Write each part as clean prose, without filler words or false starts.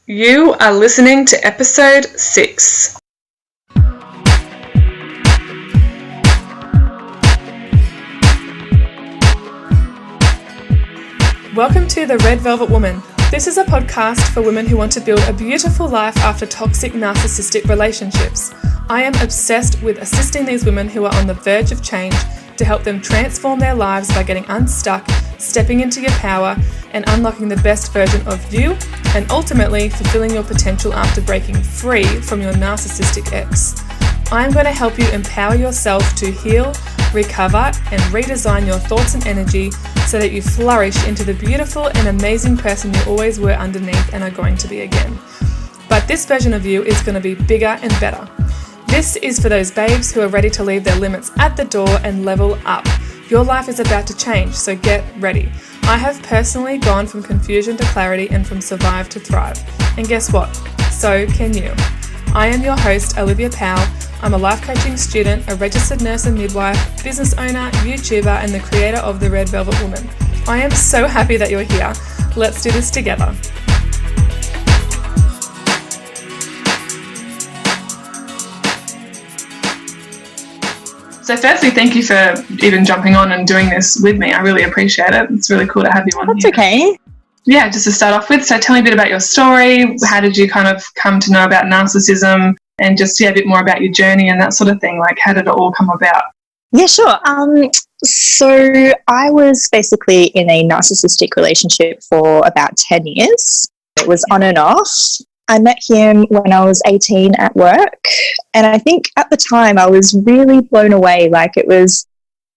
You are listening to episode 6. Welcome to The Red Velvet Woman. This is a podcast for women who want to build a beautiful life after toxic narcissistic relationships. I am obsessed with assisting these women who are on the verge of change to help them transform their lives by getting unstuck, stepping into your power, and unlocking the best version of you, and ultimately fulfilling your potential after breaking free from your narcissistic ex. I'm going to help you empower yourself to heal, recover, and redesign your thoughts and energy so that you flourish into the beautiful and amazing person you always were underneath and are going to be again. But this version of you is going to be bigger and better. This is for those babes who are ready to leave their limits at the door and level up. Your life is about to change, so get ready. I have personally gone from confusion to clarity and from survive to thrive. And guess what? So can you. I am your host, Olivia Powell. I'm a life coaching student, a registered nurse and midwife, business owner, YouTuber, and the creator of The Red Velvet Woman. I am so happy that you're here. Let's do this together. So firstly, thank you for even jumping on and doing this with me. I really appreciate it. It's really cool to have you on here. That's okay. Yeah, just to start off with, so tell me a bit about your story. How did you kind of come to know about narcissism, and just a bit more about your journey and that sort of thing? Like, how did it all come about? Yeah, sure. So I was basically in a narcissistic relationship for about 10 years. It was on and off. I met him when I was 18 at work, and I think at the time I was really blown away. Like, it was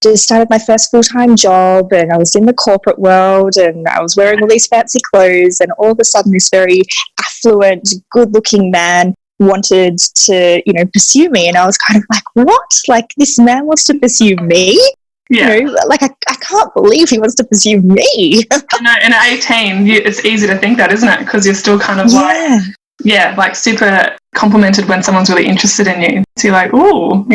just started my first full-time job, and I was in the corporate world, and I was wearing all these fancy clothes, and all of a sudden this very affluent, good-looking man wanted to, pursue me, and I was kind of like, what? Like, this man wants to pursue me? Yeah. Like, I can't believe he wants to pursue me. I know, and at 18, it's easy to think that, isn't it? Because you're still kind of like super complimented when someone's really interested in you. So you're like, ooh,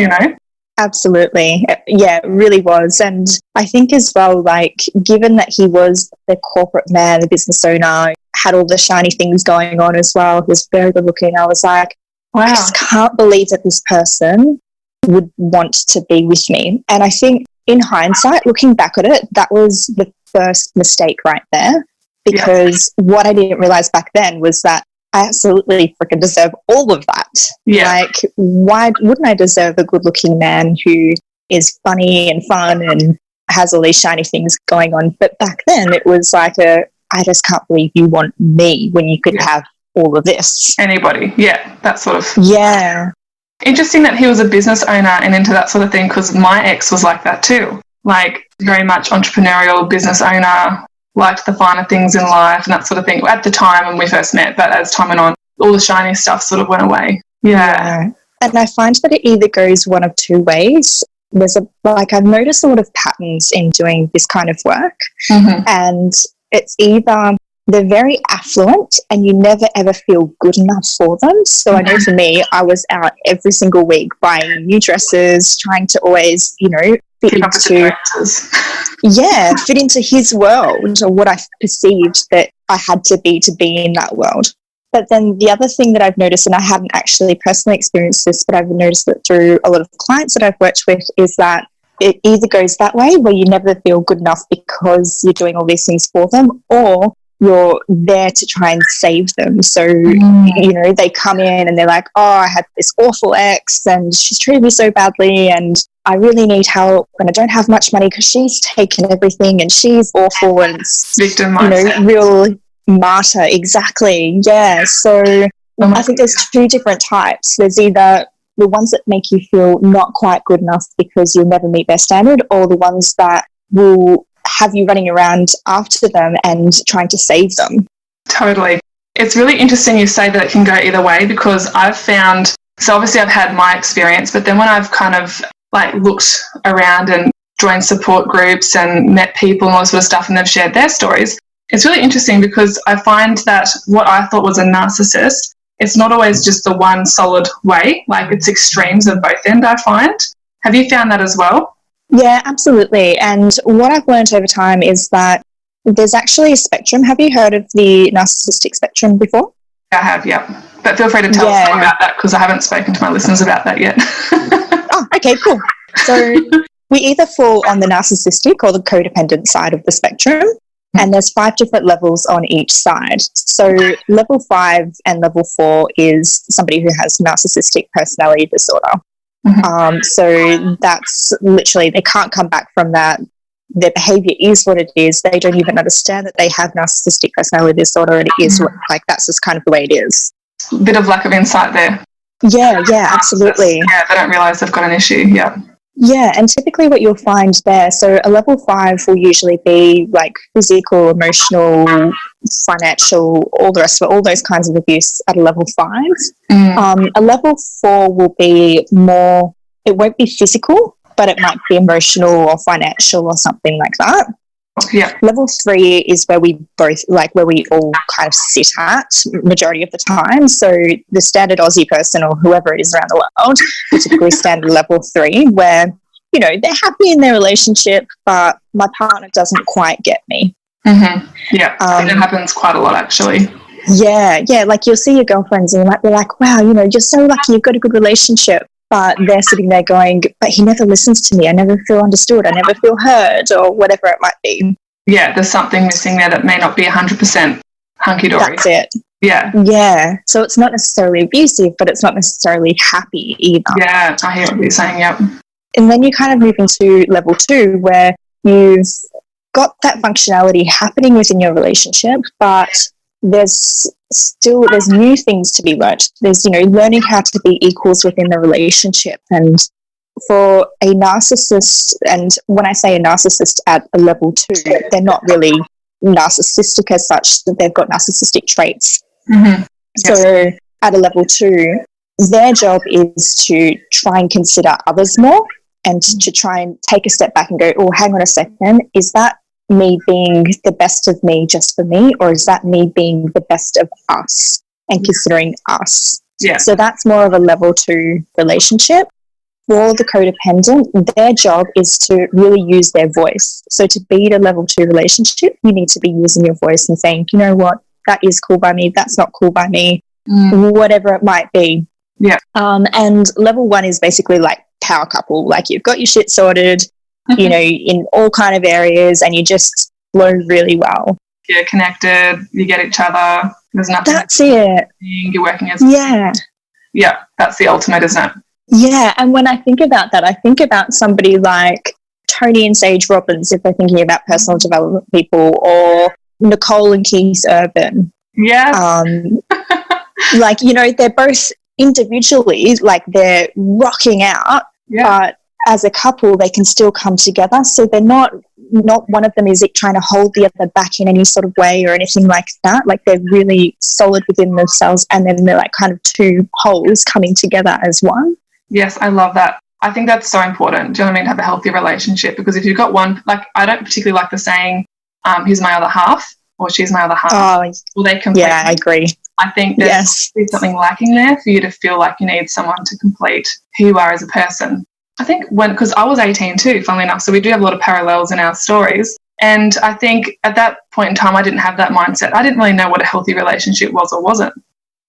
Absolutely. Yeah, it really was. And I think as well, like, given that he was the corporate man, the business owner, had all the shiny things going on as well, he was very good looking. I was like, wow, I just can't believe that this person would want to be with me. And I think in hindsight, looking back at it, that was the first mistake right there, because what I didn't realize back then was that I absolutely freaking deserve all of that. Yeah. Like, why wouldn't I deserve a good-looking man who is funny and fun and has all these shiny things going on? But back then, it was like I just can't believe you want me when you could have all of this. Anybody. Yeah, that sort of. Yeah. Interesting that he was a business owner and into that sort of thing, because my ex was like that too. Like, very much entrepreneurial business owner, liked the finer things in life and that sort of thing at the time when we first met, but as time went on, all the shiny stuff sort of went away. Yeah. And I find that it either goes one of two ways. I've noticed a lot of patterns in doing this kind of work, and it's either they're very affluent and you never ever feel good enough for them. So I know for me, I was out every single week buying new dresses, trying to always, fit into his world, or what I perceived that I had to be in that world. But then the other thing that I've noticed, and I haven't actually personally experienced this, but I've noticed it through a lot of clients that I've worked with, is that it either goes that way where you never feel good enough because you're doing all these things for them, or you're there to try and save them. So, they come in and they're like, oh, I had this awful ex and she's treated me so badly and I really need help and I don't have much money because she's taken everything and she's awful, and victim mindset. Real martyr. Exactly. Yeah. So I think there's two different types. There's either the ones that make you feel not quite good enough because you'll never meet their standard, or the ones that will have you running around after them and trying to save them. Totally. It's really interesting you say that it can go either way, because I've found, so obviously I've had my experience, but then when I've kind of like looked around and joined support groups and met people and all that sort of stuff, and they've shared their stories, it's really interesting because I find that what I thought was a narcissist, it's not always just the one solid way. Like, it's extremes of both end, I find. Have you found that as well? Yeah, absolutely. And what I've learned over time is that there's actually a spectrum. Have you heard of the narcissistic spectrum before? I have, yeah. But feel free to tell us about that because I haven't spoken to my listeners about that yet. Oh, okay, cool. So we either fall on the narcissistic or the codependent side of the spectrum, and there's 5 different levels on each side. So level 5 and level 4 is somebody who has narcissistic personality disorder. So that's literally, they can't come back from that. Their behavior is what it is. They don't even understand that they have narcissistic personality disorder, and it is like, that's just kind of the way it is. Bit of lack of insight there. Yeah, absolutely. Yeah, they don't realise they've got an issue. Yeah, and typically what you'll find there, so a level 5 will usually be like physical, emotional, financial, all the rest of it, all those kinds of abuse at a level 5. A level 4 will be more, it won't be physical, but it might be emotional or financial or something like that. Yeah. Level 3 is where we both, like, where we all kind of sit at majority of the time. So the standard Aussie person or whoever it is around the world will typically stand at level 3, where, you know, they're happy in their relationship, but my partner doesn't quite get me. Yeah, that happens quite a lot, actually. Yeah, like you'll see your girlfriends and you might be like, wow, you know, you're so lucky you've got a good relationship. But they're sitting there going, but he never listens to me. I never feel understood. I never feel heard, or whatever it might be. Yeah, there's something missing there that may not be 100% hunky-dory. That's it. Yeah. So it's not necessarily abusive, but it's not necessarily happy either. Yeah, I hear what you're saying, yep. And then you kind of move into level 2, where you've got that functionality happening within your relationship, but there's new things to be learnt. There's, you know, learning how to be equals within the relationship. And for a narcissist, and when I say a narcissist at a level 2, they're not really narcissistic as such, that they've got narcissistic traits. So at a level 2, their job is to try and consider others more, and to try and take a step back and go, oh, hang on a second, is that me being the best of me just for me, or is that me being the best of us and considering us? Yeah. So that's more of a level 2 relationship. For the codependent, their job is to really use their voice. So to be in a level 2 relationship, you need to be using your voice and saying, you know what, that is cool by me, that's not cool by me, whatever it might be. Yeah. And level 1 is basically like power couple, like you've got your shit sorted, you know, in all kind of areas, and you just flow really well. You're connected, you get each other, there's nothing. That's it. You're working as Yeah, that's the ultimate, isn't it? Yeah, and when I think about that, I think about somebody like Tony and Sage Robbins, if they're thinking about personal development people, or Nicole and Keith Urban. Yeah. Like, you know, they're both individually, like, they're rocking out, but as a couple, they can still come together. So they're not one of them is trying to hold the other back in any sort of way or anything like that. Like, they're really solid within themselves, and then they're like kind of two wholes coming together as one. Yes, I love that. I think that's so important. Do you know what I mean? To have a healthy relationship, because if you've got one, like, I don't particularly like the saying, he's my other half, or she's my other half. Oh, well, they complete. Yeah, I agree. I think there's something lacking there for you to feel like you need someone to complete who you are as a person. I think because I was 18 too, funnily enough, so we do have a lot of parallels in our stories. And I think at that point in time, I didn't have that mindset. I didn't really know what a healthy relationship was or wasn't.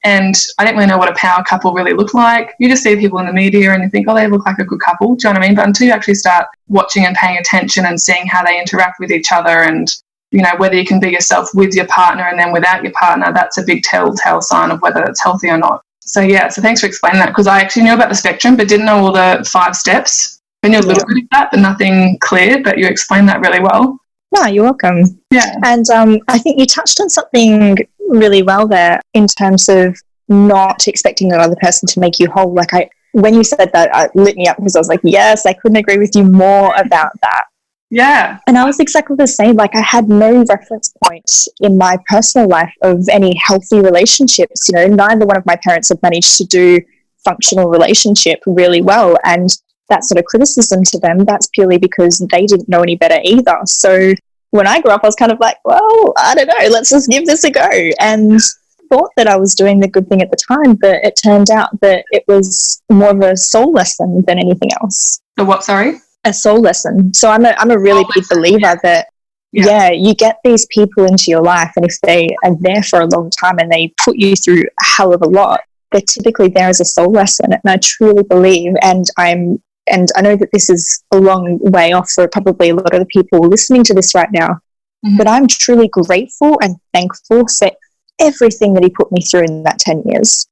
And I didn't really know what a power couple really looked like. You just see people in the media and you think, oh, they look like a good couple. Do you know what I mean? But until you actually start watching and paying attention and seeing how they interact with each other, and, you know, whether you can be yourself with your partner and then without your partner, that's a big telltale sign of whether it's healthy or not. So, yeah, so thanks for explaining that, because I actually knew about the spectrum but didn't know all the 5 steps. I knew a little bit of that, but nothing clear, but you explained that really well. No, you're welcome. Yeah. And I think you touched on something really well there in terms of not expecting another person to make you whole. Like, when you said that, it lit me up, because I was like, yes, I couldn't agree with you more about that. Yeah. And I was exactly the same. Like, I had no reference point in my personal life of any healthy relationships. You know, neither one of my parents had managed to do functional relationship really well. And that sort of criticism to them, that's purely because they didn't know any better either. So when I grew up, I was kind of like, well, I don't know, let's just give this a go. And thought that I was doing the good thing at the time, but it turned out that it was more of a soul lesson than anything else. The what, sorry? A soul lesson. So I'm a really big believer that Yeah, you get these people into your life, and if they are there for a long time and they put you through a hell of a lot, they're typically there as a soul lesson. And I truly believe, and I know that this is a long way off for probably a lot of the people listening to this right now, but I'm truly grateful and thankful for everything that he put me through in that 10 years.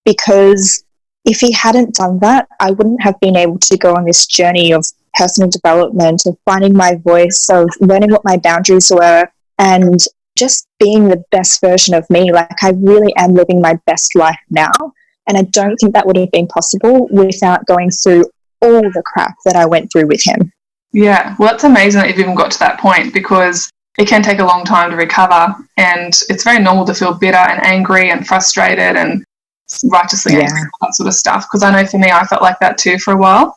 Because if he hadn't done that, I wouldn't have been able to go on this journey of personal development, of finding my voice, of learning what my boundaries were, and just being the best version of me. Like, I really am living my best life now. And I don't think that would have been possible without going through all the crap that I went through with him. Yeah, well, it's amazing that you've even got to that point, because it can take a long time to recover, and it's very normal to feel bitter and angry and frustrated and righteously angry, that sort of stuff. Because I know for me, I felt like that too for a while.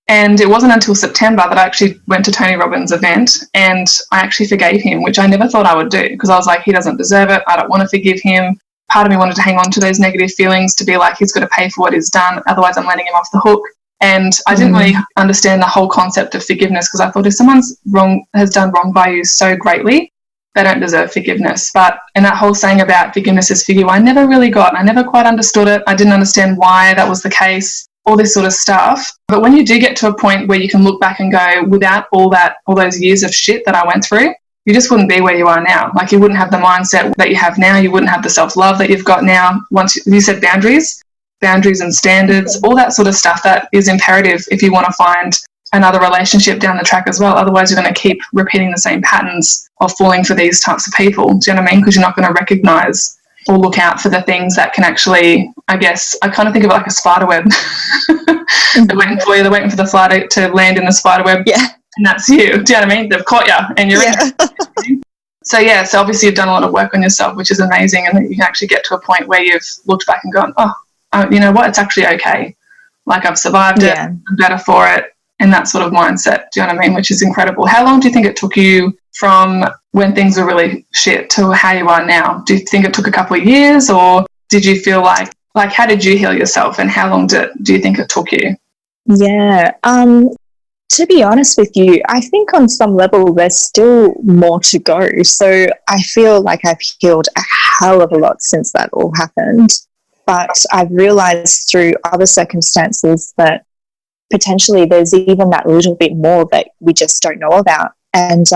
And it wasn't until September that I actually went to Tony Robbins' event, and I actually forgave him, which I never thought I would do, because I was like, he doesn't deserve it. I don't want to forgive him. Part of me wanted to hang on to those negative feelings, to be like, he's got to pay for what he's done, otherwise I'm letting him off the hook. And I didn't really understand the whole concept of forgiveness, because I thought if someone's has done wrong by you so greatly, they don't deserve forgiveness. But in that whole saying about forgiveness is for you, I never really got, I never quite understood it. I didn't understand why that was the case, all this sort of stuff. But when you do get to a point where you can look back and go, without all those years of shit that I went through, you just wouldn't be where you are now. Like, you wouldn't have the mindset that you have now. You wouldn't have the self-love that you've got now. Once you said boundaries and standards, all that sort of stuff that is imperative if you want to find another relationship down the track as well. Otherwise, you're going to keep repeating the same patterns of falling for these types of people. Do you know what I mean? Because you're not going to recognize or look out for the things that can actually, I guess, I kind of think of it like a spider web. They're waiting for you. They're waiting for the fly to land in the spider web. Yeah. And that's you. Do you know what I mean? They've caught you and you're in it. So obviously you've done a lot of work on yourself, which is amazing, and that you can actually get to a point where you've looked back and gone, you know what, it's actually okay. Like, I've survived it, I'm better for it, and that sort of mindset, do you know what I mean, which is incredible. How long do you think it took you from when things were really shit to how you are now? Do you think it took a couple of years, or did you feel like how did you heal yourself, and how long do you think it took you? Yeah, to be honest with you, I think on some level there's still more to go. So I feel like I've healed a hell of a lot since that all happened. But I've realised through other circumstances that potentially there's even that little bit more that we just don't know about. And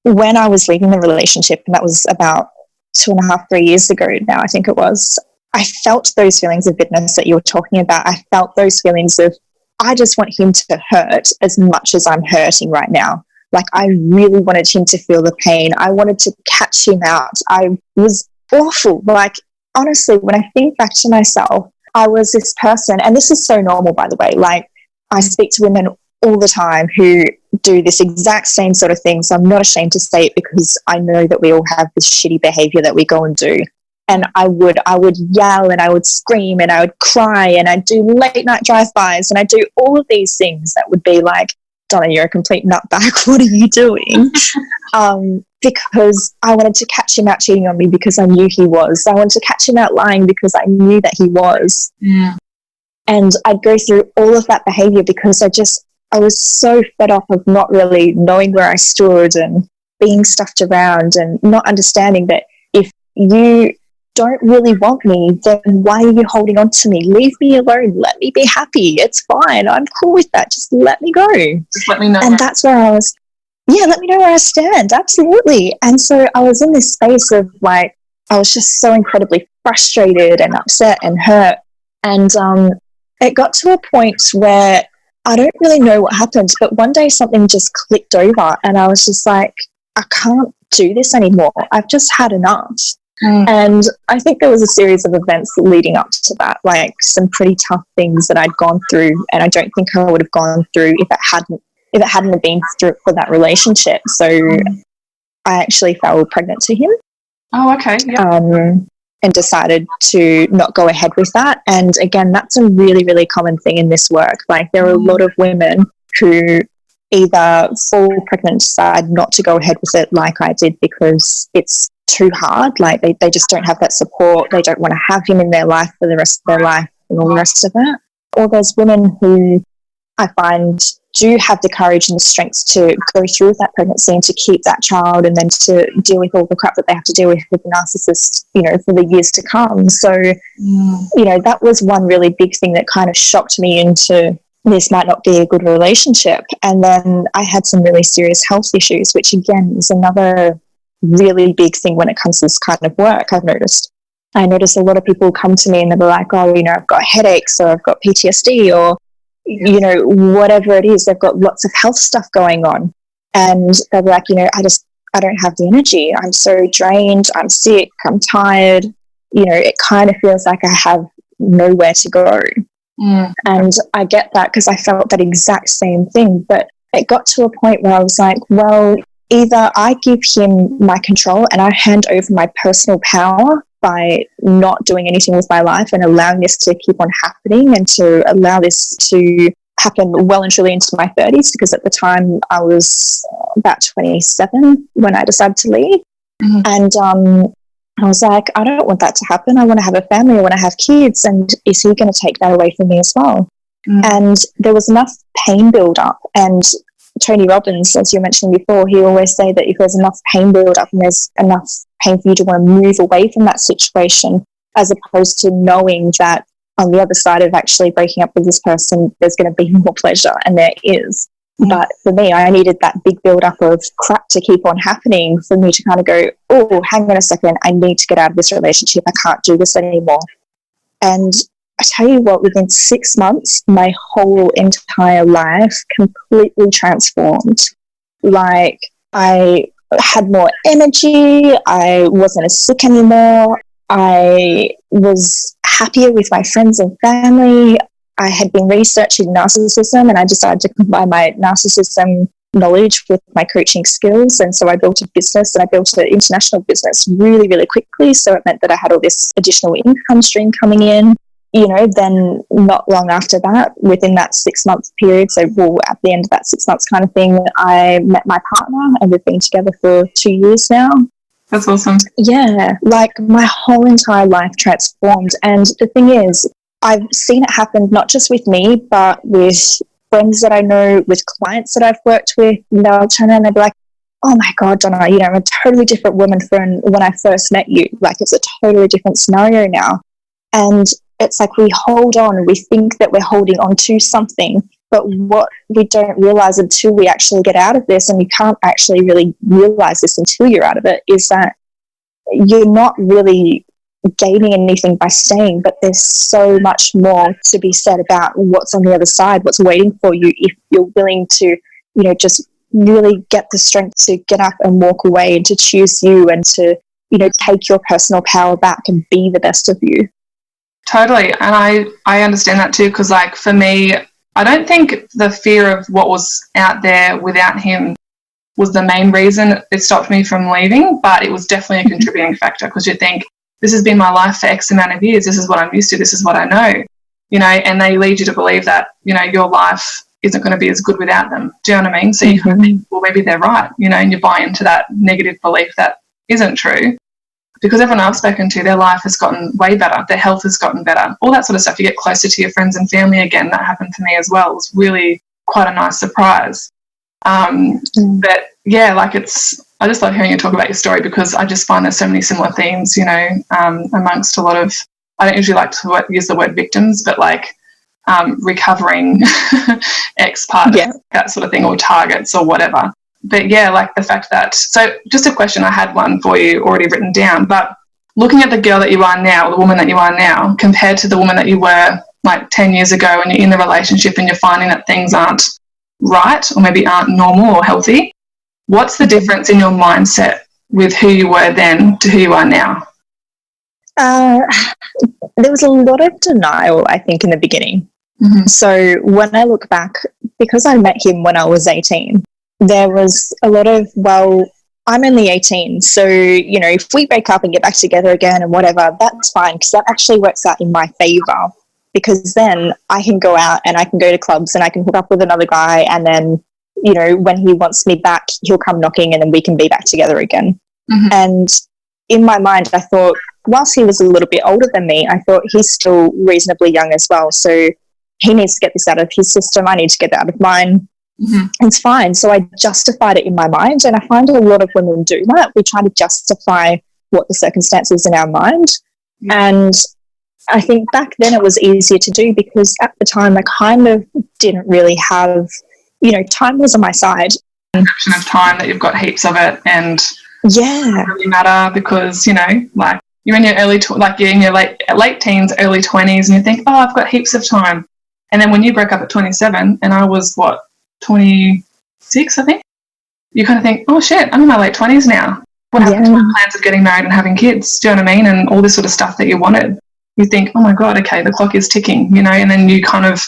when I was leaving the relationship, and that was about 2.5, 3 years ago now, I think it was, I felt those feelings of bitterness that you were talking about. I felt those feelings of, I just want him to hurt as much as I'm hurting right now. Like, I really wanted him to feel the pain. I wanted to catch him out. I was awful. Like, honestly, when I think back to myself, I was this person, and this is so normal, by the way. Like, I speak to women all the time who do this exact same sort of thing. So I'm not ashamed to say it, because I know that we all have this shitty behavior that we go and do. And I would yell, and I would scream, and I would cry, and I'd do late night drive-bys, and I'd do all of these things that would be like, Donna, you're a complete nutbag. What are you doing? Because I wanted to catch him out cheating on me because I knew he was. I wanted to catch him out lying because I knew that he was. Yeah. And I'd go through all of that behavior because I was so fed up of not really knowing where I stood and being stuffed around and not understanding that if you don't really want me, then why are you holding on to me? Leave me alone. Let me be happy. It's fine. I'm cool with that. Just let me go. Just let me know. And that's where I was. Yeah, let me know where I stand. Absolutely. And so I was in this space of like, I was just so incredibly frustrated and upset and hurt. And it got to a point where I don't really know what happened, but one day something just clicked over, and I was just like, I can't do this anymore. I've just had enough. And I think there was a series of events leading up to that, like some pretty tough things that I'd gone through, and I don't think I would have gone through if it hadn't been through for that relationship. So I actually fell pregnant to him. Oh, okay. Yep. And decided to not go ahead with that. And again, that's a really, really common thing in this work. Like, there are a lot of women who either fall pregnant, decide not to go ahead with it like I did because it's too hard. Like, they just don't have that support. They don't want to have him in their life for the rest of their life and all the rest of it. Or there's women who I find do have the courage and the strength to go through with that pregnancy and to keep that child, and then to deal with all the crap that they have to deal with the narcissist, for the years to come. So, that was one really big thing that kind of shocked me into this might not be a good relationship. And then I had some really serious health issues, which again is another really big thing when it comes to this kind of work. I noticed a lot of people come to me and they'll be like, oh, I've got headaches, or I've got PTSD, or, whatever it is, they've got lots of health stuff going on. And they'll be like, I don't have the energy. I'm so drained. I'm sick. I'm tired. It kind of feels like I have nowhere to go. And I get that, because I felt that exact same thing. But it got to a point where I was like, well, either I give him my control and I hand over my personal power by not doing anything with my life and allowing this to keep on happening, and to allow this to happen well and truly into my 30s, because at the time I was about 27 when I decided to leave. And I was like, I don't want that to happen. I want to have a family. I want to have kids. And is he going to take that away from me as well? And there was enough pain build up. And Tony Robbins, as you mentioned before, he always say that if there's enough pain build up and there's enough pain for you to want to move away from that situation, as opposed to knowing that on the other side of actually breaking up with this person, there's going to be more pleasure, and there is. But for me, I needed that big build-up of crap to keep on happening for me to kind of go, oh, hang on a second, I need to get out of this relationship. I can't do this anymore. And I tell you what, within 6 months, my whole entire life completely transformed. Like, I had more energy. I wasn't as sick anymore. I was happier with my friends and family. I had been researching narcissism, and I decided to combine my narcissism knowledge with my coaching skills. And so I built a business, and I built an international business really, really quickly. So it meant that I had all this additional income stream coming in. Then not long after that, within that 6 month period, so at the end of that 6 months kind of thing, I met my partner, and we've been together for 2 years now. That's awesome. Yeah, like my whole entire life transformed. And the thing is, I've seen it happen not just with me, but with friends that I know, with clients that I've worked with. They'll turn around and they'll be like, oh my God, Donna, I'm a totally different woman from when I first met you. Like, it's a totally different scenario now. And it's like we hold on, we think that we're holding on to something, but what we don't realize until we actually get out of this, and you can't actually really realize this until you're out of it, is that you're not really gaining anything by staying, but there's so much more to be said about what's on the other side, what's waiting for you if you're willing to, just really get the strength to get up and walk away, and to choose you, and to, take your personal power back and be the best of you. Totally. And I understand that too, because like for me, I don't think the fear of what was out there without him was the main reason it stopped me from leaving, but it was definitely a contributing factor, because you think, this has been my life for X amount of years, this is what I'm used to, this is what I know, and they lead you to believe that, your life isn't going to be as good without them. Do you know what I mean? So you kind of think, well, maybe they're right, and you buy into that negative belief that isn't true. Because everyone I've spoken to, their life has gotten way better, their health has gotten better, all that sort of stuff. You get closer to your friends and family again. That happened to me as well. It was really quite a nice surprise. But yeah, like I just love hearing you talk about your story, because I just find there's so many similar themes, amongst a lot of, I don't usually like to use the word victims, but like recovering ex-partners, that sort of thing, or targets or whatever. But yeah, like the fact that, so just a question, I had one for you already written down, but looking at the girl that you are now, the woman that you are now, compared to the woman that you were like 10 years ago, and you're in the relationship and you're finding that things aren't right, or maybe aren't normal or healthy, what's the difference in your mindset with who you were then to who you are now? There was a lot of denial, I think, in the beginning. So when I look back, because I met him when I was 18, there was a lot of, well, I'm only 18, so, if we break up and get back together again and whatever, that's fine, because that actually works out in my favour, because then I can go out and I can go to clubs and I can hook up with another guy, and then, when he wants me back, he'll come knocking, and then we can be back together again. And in my mind, I thought, whilst he was a little bit older than me, I thought he's still reasonably young as well, so he needs to get this out of his system, I need to get it out of mine. It's fine. So I justified it in my mind, and I find a lot of women do that. We try to justify what the circumstances in our mind. And I think back then it was easier to do because at the time I kind of didn't really have, time was on my side. Perception of time, that you've got heaps of it, and yeah, it doesn't really matter because, like you're in your you're in your late teens, early 20s, and you think, oh, I've got heaps of time. And then when you broke up at 27 and I was, 26, I think, you kind of think, oh, shit, I'm in my late 20s now. What happened to my plans of getting married and having kids? Do you know what I mean? And all this sort of stuff that you wanted. You think, oh, my God, okay, the clock is ticking, and then you kind of,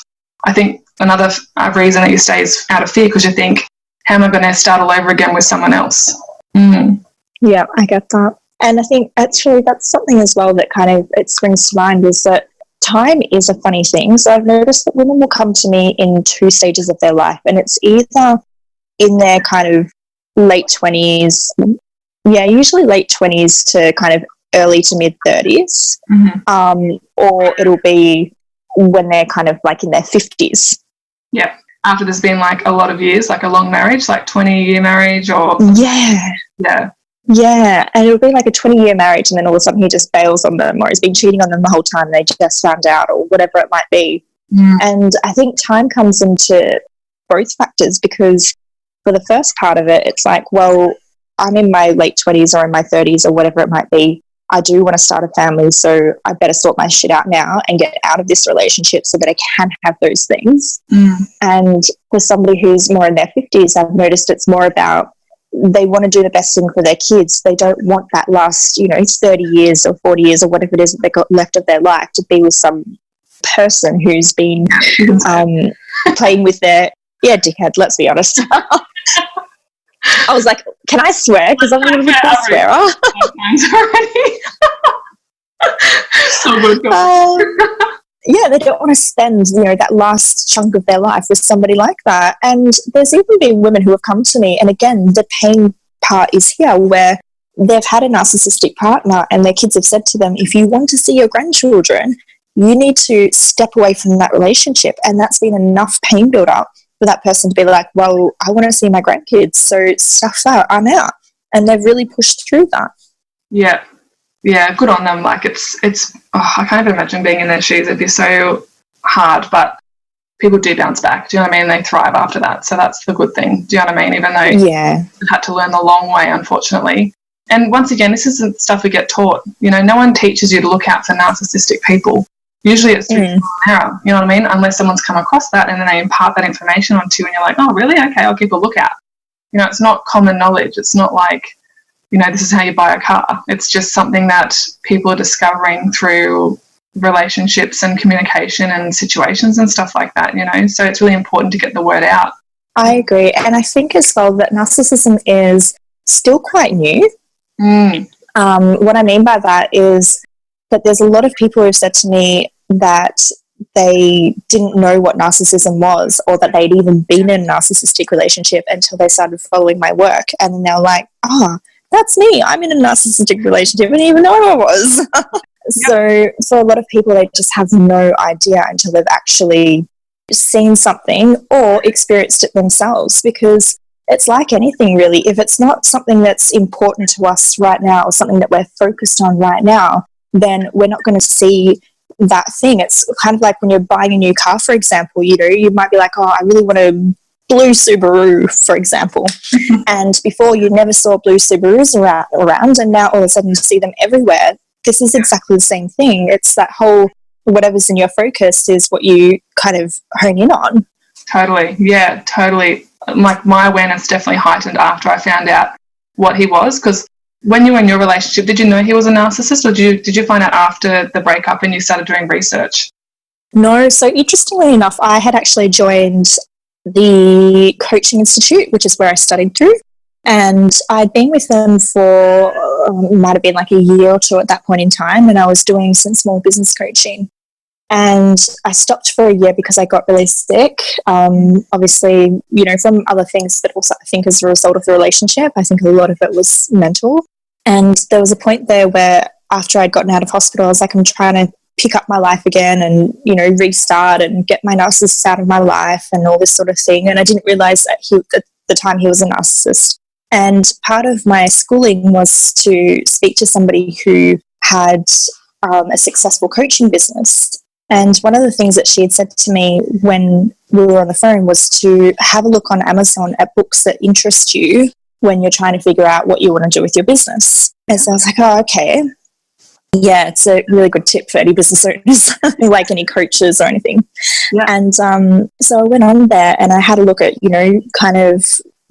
I think another reason that you stay is out of fear because you think, how am I going to start all over again with someone else? Yeah, I get that. And I think actually that's something as well that kind of it springs to mind is that time is a funny thing. So I've noticed that women will come to me in two stages of their life, and it's either in their kind of late 20s, usually late 20s to kind of early to mid 30s, or it'll be when they're kind of like in their 50s. Yeah, after there's been like a lot of years, like a long marriage, like 20-year marriage or... Yeah, and it'll be like a 20-year marriage and then all of a sudden he just bails on them or has been cheating on them the whole time they just found out or whatever it might be. And I think time comes into both factors because for the first part of it, it's like, well, I'm in my late 20s or in my 30s or whatever it might be. I do want to start a family, so I better sort my shit out now and get out of this relationship so that I can have those things. And for somebody who's more in their 50s, I've noticed it's more about they want to do the best thing for their kids. They don't want that last, 30 years or 40 years or whatever it is that they got left of their life to be with some person who's been playing with their, dickhead, let's be honest. I was like, can I swear? Because I'm going to be a swearer. So good. They don't want to spend, that last chunk of their life with somebody like that. And there's even been women who have come to me, and again, the pain part is here where they've had a narcissistic partner and their kids have said to them, if you want to see your grandchildren, you need to step away from that relationship. And that's been enough pain build up for that person to be like, well, I want to see my grandkids, so stuff that, I'm out. And they've really pushed through that. Yeah, good on them. Like I can't even imagine being in their shoes. It'd be so hard, but people do bounce back. Do you know what I mean? They thrive after that. So that's the good thing. Do you know what I mean? Even though they've had to learn the long way, unfortunately. And once again, this isn't stuff we get taught. No one teaches you to look out for narcissistic people. Usually it's through trial and error, you know what I mean? Unless someone's come across that and then they impart that information onto you and you're like, oh, really? Okay, I'll keep a lookout. It's not common knowledge. It's not like, this is how you buy a car. It's just something that people are discovering through relationships and communication and situations and stuff like that, So it's really important to get the word out. I agree. And I think as well that narcissism is still quite new. What I mean by that is that there's a lot of people who've said to me that they didn't know what narcissism was or that they'd even been in a narcissistic relationship until they started following my work. And then they're like, that's me. I'm in a narcissistic relationship. I didn't even know I was. So for a lot of people, they just have no idea until they've actually seen something or experienced it themselves, because it's like anything really. If it's not something that's important to us right now or something that we're focused on right now, then we're not going to see that thing. It's kind of like when you're buying a new car, for example, you might be like, oh, I really want a blue Subaru, for example. And before you never saw blue Subarus around, and now all of a sudden you see them everywhere. This is exactly the same thing. It's that whole whatever's in your focus is what you kind of hone in on. Totally. Yeah, totally. Like my awareness definitely heightened after I found out what he was, because when you were in your relationship, did you know he was a narcissist, or did you find out after the breakup and you started doing research? No. So interestingly enough, I had actually joined the Coaching Institute, which is where I studied through. And I'd been with them for, might have been like a year or two at that point in time. And I was doing some small business coaching. And I stopped for a year because I got really sick. Obviously, from other things, but also I think as a result of the relationship, I think a lot of it was mental. And there was a point there where after I'd gotten out of hospital, I was like, I'm trying to pick up my life again and, you know, restart and get my narcissist out of my life and all this sort of thing. And I didn't realize that at the time he was a narcissist. And part of my schooling was to speak to somebody who had a successful coaching business. And one of the things that she had said to me when we were on the phone was to have a look on Amazon at books that interest you when you're trying to figure out what you want to do with your business. And so I was like, oh, okay. Yeah, it's a really good tip for any business owners, like any coaches or anything. Yeah. And so I went on there and I had a look at, you know, kind of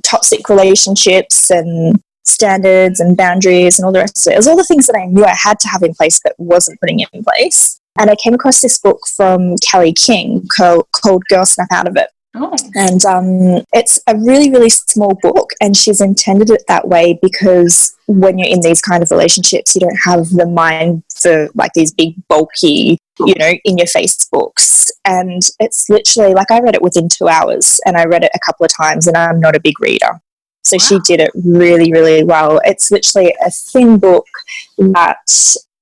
toxic relationships and standards and boundaries and all the rest of it. It was all the things that I knew I had to have in place but wasn't putting it in place. And I came across this book from Kelly King called Girl Snap Out of It. Oh. And it's a really, really small book, and she's intended it that way because when you're in these kind of relationships, you don't have the mind for like these big, bulky, you know, in your face books. And it's literally like I read it within 2 hours, and I read it a couple of times, and I'm not a big reader. So wow. She did it really, really well. It's literally a thin book that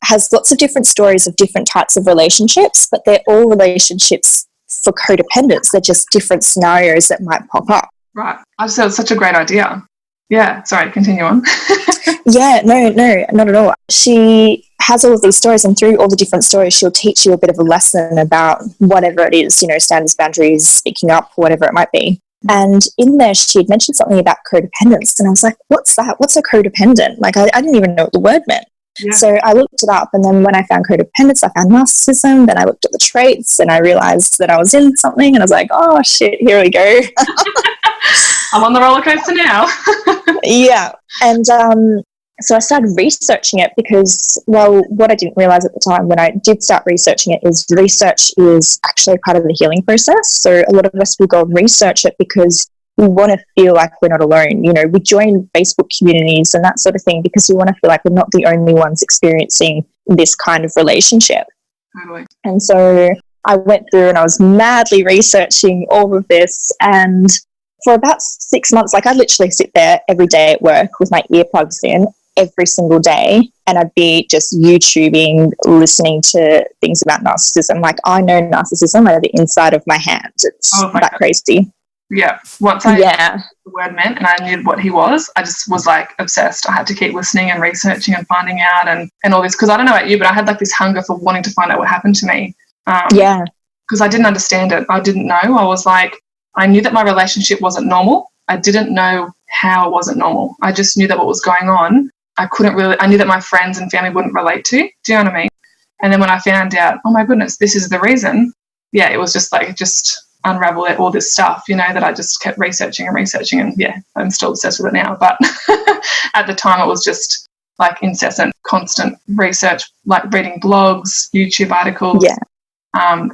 has lots of different stories of different types of relationships, but they're all relationships for codependence. They're just different scenarios that might pop up. Right. I just thought it's such a great idea. Yeah. Sorry, continue on. Yeah, no, not at all. She has all of these stories, and through all the different stories, she'll teach you a bit of a lesson about whatever it is, you know, standards, boundaries, speaking up, whatever it might be. And in there, she had mentioned something about codependence, and I was like, what's that? What's a codependent? Like, I didn't even know what the word meant. Yeah. So I looked it up, and then when I found codependence, I found narcissism. Then I looked at the traits, and I realized that I was in something, and I was like, oh, shit, here we go. I'm on the roller coaster now. Yeah. And so I started researching it because, well, what I didn't realize at the time when I did start researching it is research is actually part of the healing process. So a lot of us will go and research it because we want to feel like we're not alone. You know, we join Facebook communities and that sort of thing because we want to feel like we're not the only ones experiencing this kind of relationship. Totally. And so I went through and I was madly researching all of this, and for about 6 months, like I'd literally sit there every day at work with my earplugs in every single day, and I'd be just YouTubing, listening to things about narcissism. Like I know narcissism out of the inside of my hand. It's that crazy. Yeah. Once I knew what the word meant and I knew what he was, I just was like obsessed. I had to keep listening and researching and finding out and all this, because I don't know about you, but I had like this hunger for wanting to find out what happened to me. Because I didn't understand it. I didn't know. I was like, I knew that my relationship wasn't normal. I didn't know how it wasn't normal. I just knew that what was going on, I knew that my friends and family wouldn't relate to. Do you know what I mean? And then when I found out, oh my goodness, this is the reason, yeah, it was just like, it just unraveled all this stuff, you know, that I just kept researching, and yeah, I'm still obsessed with it now. But at the time it was just like incessant, constant research, like reading blogs, YouTube articles. Yeah.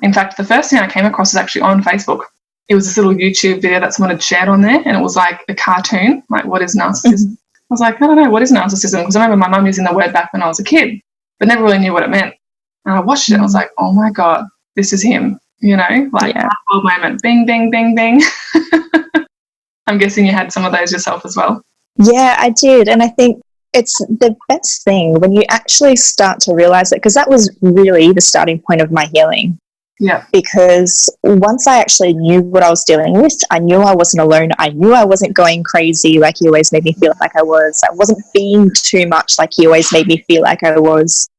In fact, the first thing I came across was actually on Facebook. It was this little YouTube video that someone had shared on there, and it was like a cartoon, like what is narcissism? I was like, I don't know, what is narcissism? Because I remember my mum using the word back when I was a kid, but never really knew what it meant. And I watched it and I was like, oh my God, this is him, you know, like a moment, bing, bing, bing, bing. I'm guessing you had some of those yourself as well. Yeah, I did. And I think it's the best thing when you actually start to realize it, because that was really the starting point of my healing. Yeah. Because once I actually knew what I was dealing with, I knew I wasn't alone. I knew I wasn't going crazy like he always made me feel like I was. I wasn't being too much like he always made me feel like I was.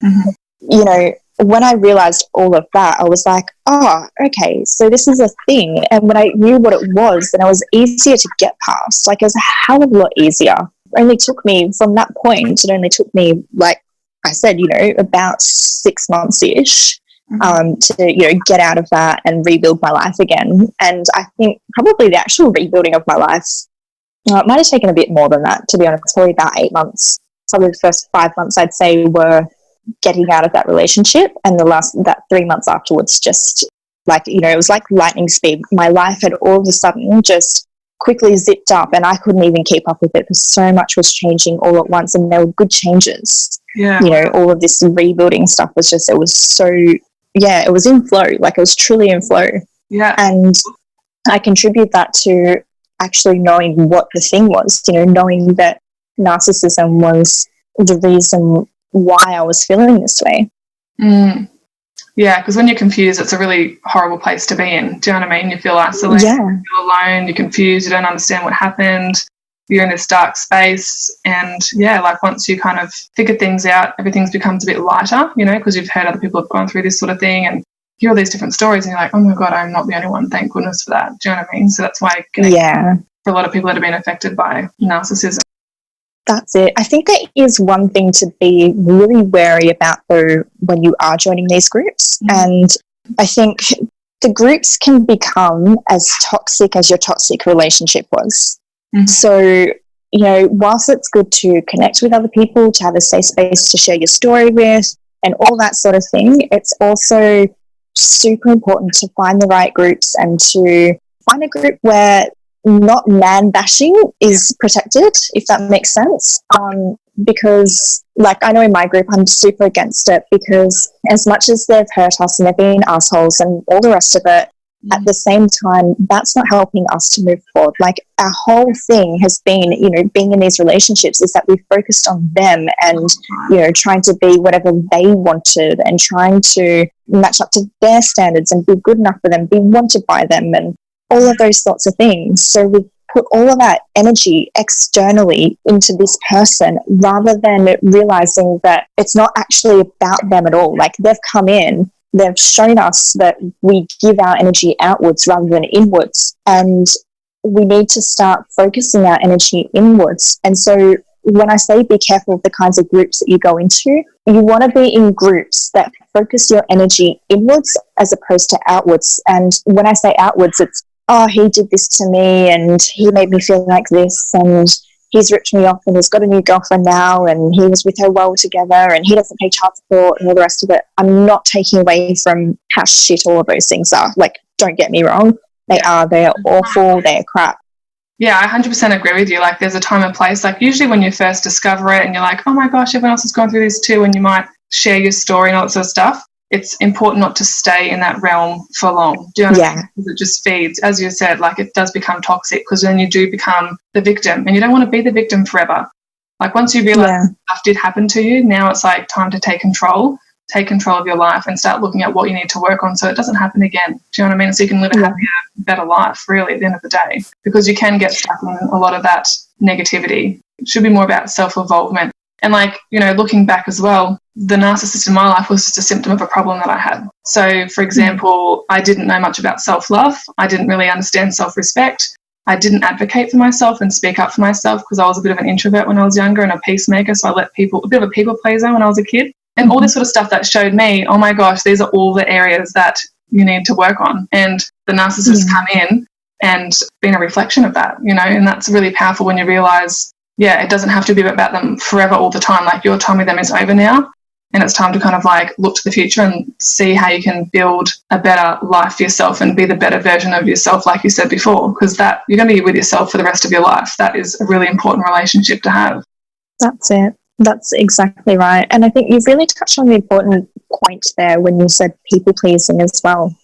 Mm-hmm. You know, when I realized all of that, I was like, oh, okay, so this is a thing. And when I knew what it was, then it was easier to get past. Like, it was a hell of a lot easier. It only took me, from that point, like I said, you know, about 6 months-ish. To, you know, get out of that and rebuild my life again. And I think probably the actual rebuilding of my life, it might have taken a bit more than that, to be honest, probably about 8 months. Probably the first 5 months I'd say were getting out of that relationship, and that 3 months afterwards just like, you know, it was like lightning speed. My life had all of a sudden just quickly zipped up, and I couldn't even keep up with it because so much was changing all at once, and there were good changes. Yeah. You know, all of this rebuilding stuff was just, it was so, yeah, it was in flow. Like, it was truly in flow. Yeah. And I contribute that to actually knowing what the thing was, you know, knowing that narcissism was the reason why I was feeling this way. Yeah, because when you're confused, it's a really horrible place to be in. Do you know what I mean? You feel isolated, you feel alone, you're confused, you don't understand what happened, you're in this dark space. And yeah, like once you kind of figure things out, everything becomes a bit lighter, you know, because you've heard other people have gone through this sort of thing and hear all these different stories and you're like, oh my God, I'm not the only one. Thank goodness for that. Do you know what I mean? So that's why for a lot of people that have been affected by narcissism. That's it. I think that is one thing to be really wary about, though, when you are joining these groups. And I think the groups can become as toxic as your toxic relationship was. So, you know, whilst it's good to connect with other people, to have a safe space to share your story with and all that sort of thing, it's also super important to find the right groups and to find a group where not man bashing is protected, if that makes sense. Because like I know in my group, I'm super against it because as much as they've hurt us and they've been assholes and all the rest of it, at the same time, that's not helping us to move forward. Like our whole thing has been, you know, being in these relationships is that we focused on them and, you know, trying to be whatever they wanted and trying to match up to their standards and be good enough for them, be wanted by them and all of those sorts of things. So we put all of that energy externally into this person rather than realizing that it's not actually about them at all. Like they've come in, they've shown us that we give our energy outwards rather than inwards. And we need to start focusing our energy inwards. And so when I say be careful of the kinds of groups that you go into, you want to be in groups that focus your energy inwards as opposed to outwards. And when I say outwards, it's, oh, he did this to me and he made me feel like this and he's ripped me off and he's got a new girlfriend now and he was with her well together and he doesn't pay child support and all the rest of it. I'm not taking away from how shit all of those things are. Like, don't get me wrong. They're awful, they're crap. Yeah, I 100% agree with you. Like, there's a time and place. Like, usually when you first discover it and you're like, oh my gosh, everyone else has gone through this too, and you might share your story and all that sort of stuff, it's important not to stay in that realm for long. Do you know what I mean? Because it just feeds, as you said, like it does become toxic because then you do become the victim and you don't want to be the victim forever. Like once you realize stuff did happen to you, now it's like time to take control of your life and start looking at what you need to work on so it doesn't happen again. Do you know what I mean? So you can live a happier, better life really at the end of the day, because you can get stuck in a lot of that negativity. It should be more about self-involvement. And like, you know, looking back as well, the narcissist in my life was just a symptom of a problem that I had. So, for example, I didn't know much about self-love. I didn't really understand self-respect. I didn't advocate for myself and speak up for myself because I was a bit of an introvert when I was younger and a peacemaker. So I let people, a bit of a people pleaser when I was a kid. And all this sort of stuff that showed me, oh my gosh, these are all the areas that you need to work on. And the narcissists come in and being a reflection of that, you know, and that's really powerful when you realise, yeah, it doesn't have to be about them forever all the time. Like your time with them is over now and it's time to kind of like look to the future and see how you can build a better life for yourself and be the better version of yourself, like you said before, because that you're going to be with yourself for the rest of your life. That is a really important relationship to have. That's it. That's exactly right. And I think you've really touched on the important point there when you said people pleasing as well.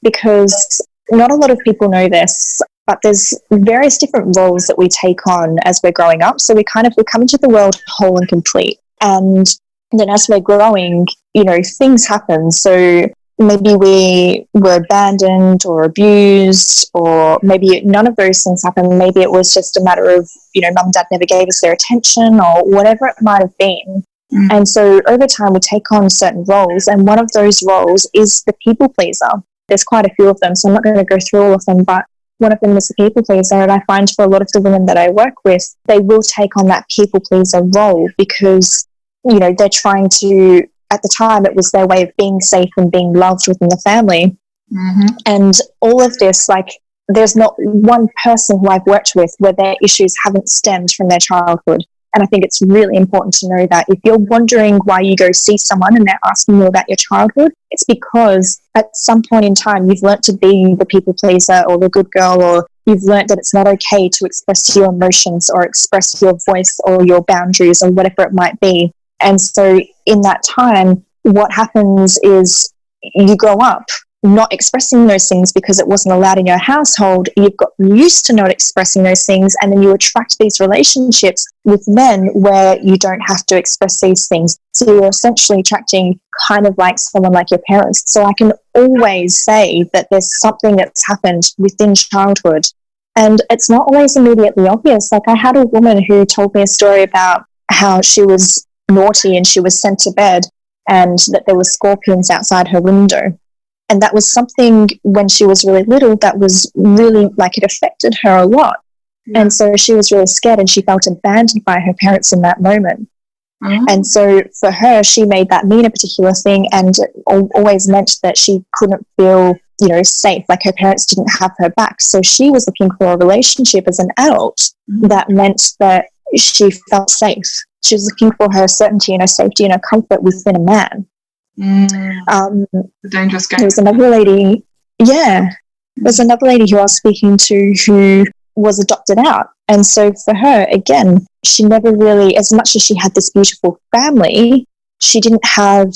Because not a lot of people know this, but there's various different roles that we take on as we're growing up. So we come into the world whole and complete. And then as we're growing, you know, things happen. So maybe we were abandoned or abused, or maybe none of those things happened. Maybe it was just a matter of, you know, mum and dad never gave us their attention or whatever it might have been. And so over time we take on certain roles, and one of those roles is the people pleaser. There's quite a few of them, so I'm not going to go through all of them, but one of them is the people pleaser. And I find for a lot of the women that I work with, they will take on that people pleaser role because, you know, they're trying to, at the time, it was their way of being safe and being loved within the family. And all of this, like, there's not one person who I've worked with where their issues haven't stemmed from their childhood. And I think it's really important to know that if you're wondering why you go see someone and they're asking you about your childhood, it's because at some point in time you've learnt to be the people pleaser or the good girl, or you've learnt that it's not okay to express your emotions or express your voice or your boundaries or whatever it might be. And so in that time, what happens is you grow up not expressing those things because it wasn't allowed in your household, you've got used to not expressing those things, and then you attract these relationships with men where you don't have to express these things. So you're essentially attracting kind of like someone like your parents. So I can always say that there's something that's happened within childhood, and it's not always immediately obvious. Like, I had a woman who told me a story about how she was naughty and she was sent to bed and that there were scorpions outside her window. And that was something when she was really little that was really, like, it affected her a lot. Yeah. And so she was really scared and she felt abandoned by her parents in that moment. Mm-hmm. And so for her, she made that mean a particular thing, and it always meant that she couldn't feel, safe, like her parents didn't have her back. So she was looking for a relationship as an adult that meant that she felt safe. She was looking for her certainty and her safety and her comfort within a man. The dangerous game. There was another lady, there's another lady who I was speaking to who was adopted out. And so for her, again, she never really, as much as she had this beautiful family, she didn't have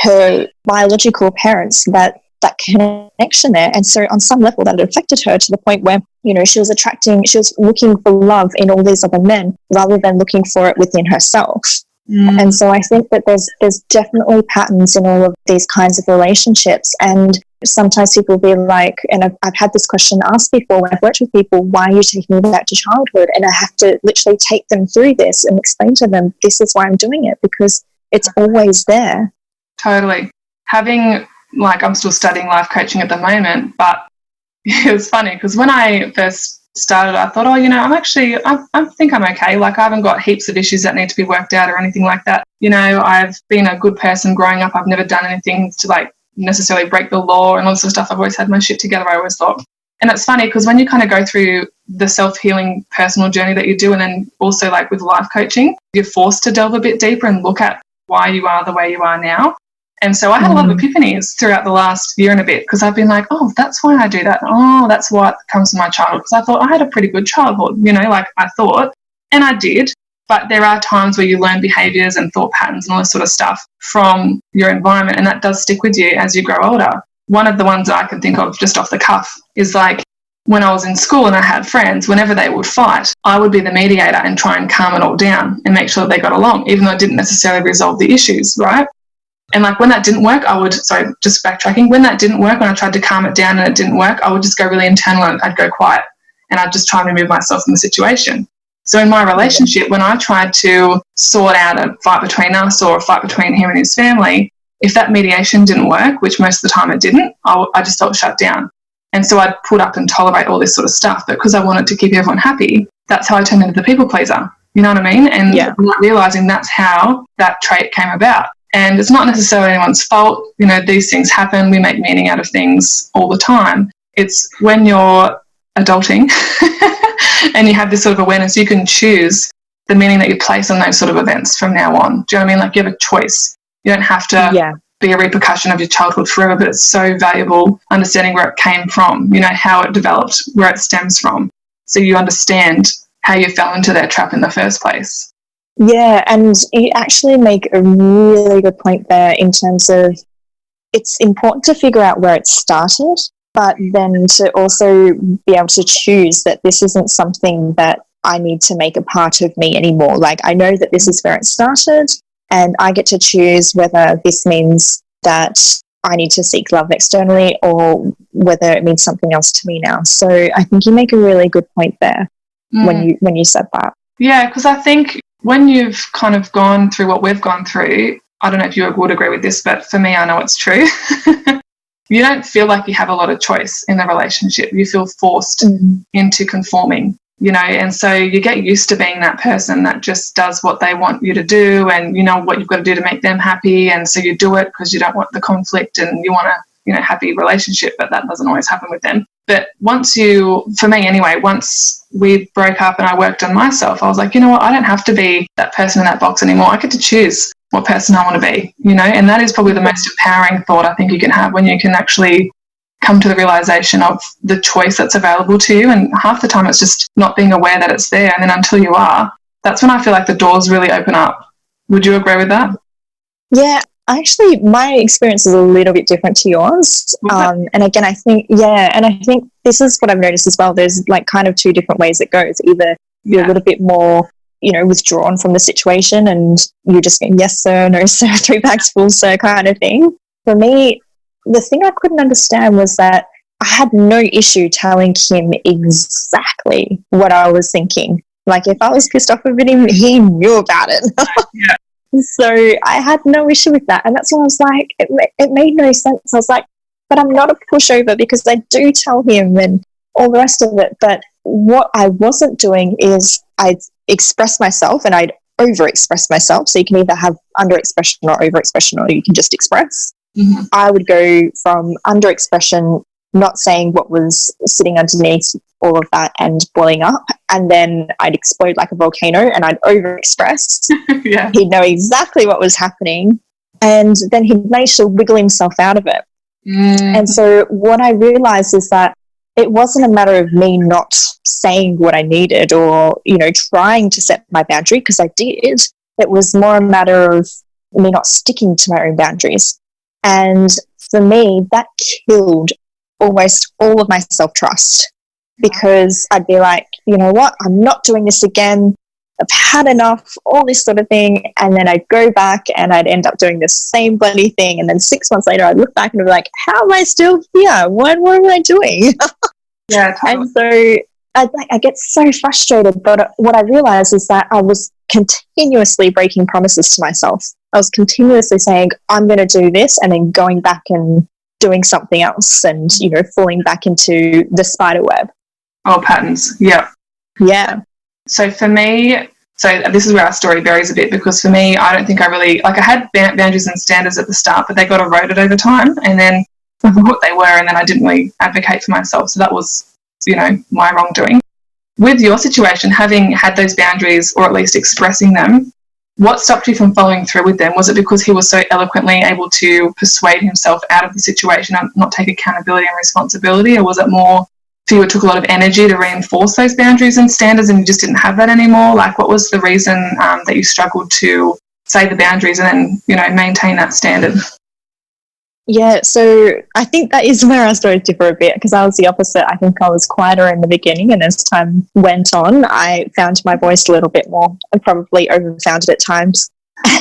her biological parents, that connection there. And so on some level that affected her to the point where, she was looking for love in all these other men rather than looking for it within herself. And so I think that there's definitely patterns in all of these kinds of relationships. And sometimes people will be like, and I've had this question asked before when I've worked with people, why are you taking me back to childhood? And I have to literally take them through this and explain to them, this is why I'm doing it, because it's always there. Totally. I'm still studying life coaching at the moment, but it was funny because when I first started, I thought, I think I'm okay. Like, I haven't got heaps of issues that need to be worked out or anything like that. I've been a good person growing up. I've never done anything to necessarily break the law and all this sort of stuff. I've always had my shit together, I always thought. And it's funny because when you kind of go through the self-healing personal journey that you do, and then also with life coaching, you're forced to delve a bit deeper and look at why you are the way you are now. And so I had a lot of epiphanies throughout the last year and a bit, because I've been like, oh, that's why I do that. Oh, that's what comes from my childhood. Because I thought I had a pretty good childhood, I thought, and I did. But there are times where you learn behaviours and thought patterns and all this sort of stuff from your environment, and that does stick with you as you grow older. One of the ones that I can think of just off the cuff is when I was in school and I had friends, whenever they would fight, I would be the mediator and try and calm it all down and make sure that they got along, even though it didn't necessarily resolve the issues, right? And when that didn't work, just backtracking, when that didn't work, when I tried to calm it down and it didn't work, I would just go really internal and I'd go quiet and I'd just try and remove myself from the situation. So in my relationship, when I tried to sort out a fight between us or a fight between him and his family, if that mediation didn't work, which most of the time it didn't, I just felt shut down. And so I'd put up and tolerate all this sort of stuff. But because I wanted to keep everyone happy, that's how I turned into the people pleaser. You know what I mean? And not realising that's how that trait came about. And it's not necessarily anyone's fault. These things happen. We make meaning out of things all the time. It's when you're adulting and you have this sort of awareness, you can choose the meaning that you place on those sort of events from now on. Do you know what I mean? You have a choice. You don't have to be a repercussion of your childhood forever, but it's so valuable understanding where it came from, how it developed, where it stems from. So you understand how you fell into that trap in the first place. Yeah, and you actually make a really good point there in terms of it's important to figure out where it started, but then to also be able to choose that this isn't something that I need to make a part of me anymore. I know that this is where it started, and I get to choose whether this means that I need to seek love externally or whether it means something else to me now. So I think you make a really good point there when you said that. Yeah, because I think when you've kind of gone through what we've gone through, I don't know if you would agree with this, but for me, I know it's true. You don't feel like you have a lot of choice in the relationship. You feel forced into conforming, and so you get used to being that person that just does what they want you to do, and you know what you've got to do to make them happy, and so you do it because you don't want the conflict and you want a happy relationship, but that doesn't always happen with them. But once we broke up and I worked on myself, I was like, you know what, I don't have to be that person in that box anymore. I get to choose what person I want to be, and that is probably the most empowering thought I think you can have, when you can actually come to the realization of the choice that's available to you. And half the time it's just not being aware that it's there, and then until you are, that's when I feel like the doors really open up. Would you agree with that? Yeah, Actually, my experience is a little bit different to yours. Okay. And again, I think this is what I've noticed as well. There's like kind of two different ways it goes. Either you're a little bit more, withdrawn from the situation and you're just going, yes, sir, no, sir, 3 bags full, sir, kind of thing. For me, the thing I couldn't understand was that I had no issue telling him exactly what I was thinking. Like, if I was pissed off with him, he knew about it. Yeah. So I had no issue with that. And that's why I was like, it made no sense. I was like, but I'm not a pushover because I do tell him and all the rest of it. But what I wasn't doing is I'd express myself and I'd over-express myself. So you can either have under-expression or over-expression, or you can just express. Mm-hmm. I would go from under-expression, not saying what was sitting underneath all of that and boiling up, and then I'd explode like a volcano and I'd over-express. Yeah. He'd know exactly what was happening, and then he'd manage to wiggle himself out of it. And so what I realized is that it wasn't a matter of me not saying what I needed or, trying to set my boundary, because I did. It was more a matter of me not sticking to my own boundaries. And for me, that killed almost all of my self-trust, because I'd be like, you know what, I'm not doing this again. I've had enough, all this sort of thing. And then I'd go back and I'd end up doing the same bloody thing. And then 6 months later, I'd look back and be like, how am I still here? What am I doing? Yeah, totally. And so I get so frustrated. But what I realized is that I was continuously breaking promises to myself. I was continuously saying, I'm going to do this, and then going back and doing something else and, falling back into the spider web. Oh, patterns. Yeah. Yeah. So for me, this is where our story varies a bit, because for me, I don't think I really, I had boundaries and standards at the start, but they got eroded over time, and then I forgot what they were, and then I didn't really advocate for myself. So that was, my wrongdoing. With your situation, having had those boundaries, or at least expressing them, what stopped you from following through with them? Was it because he was so eloquently able to persuade himself out of the situation and not take accountability and responsibility, or was it more for you, it took a lot of energy to reinforce those boundaries and standards and you just didn't have that anymore? Like, what was the reason that you struggled to say the boundaries and then, maintain that standard? Yeah, so I think that is where our stories differ a bit, because I was the opposite. I think I was quieter in the beginning, and as time went on, I found my voice a little bit more. I probably overfound it at times.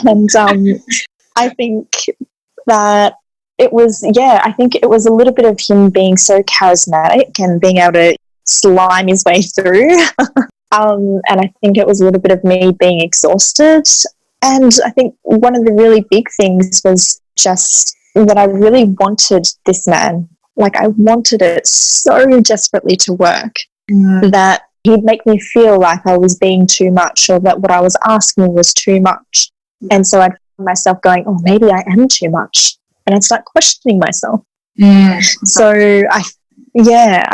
And I think that I think it was a little bit of him being so charismatic and being able to slime his way through. And I think it was a little bit of me being exhausted. And I think one of the really big things was just that I really wanted this man. Like, I wanted it so desperately to work that he'd make me feel like I was being too much, or that what I was asking was too much. And so I'd find myself going, oh, maybe I am too much. And I'd start questioning myself. So I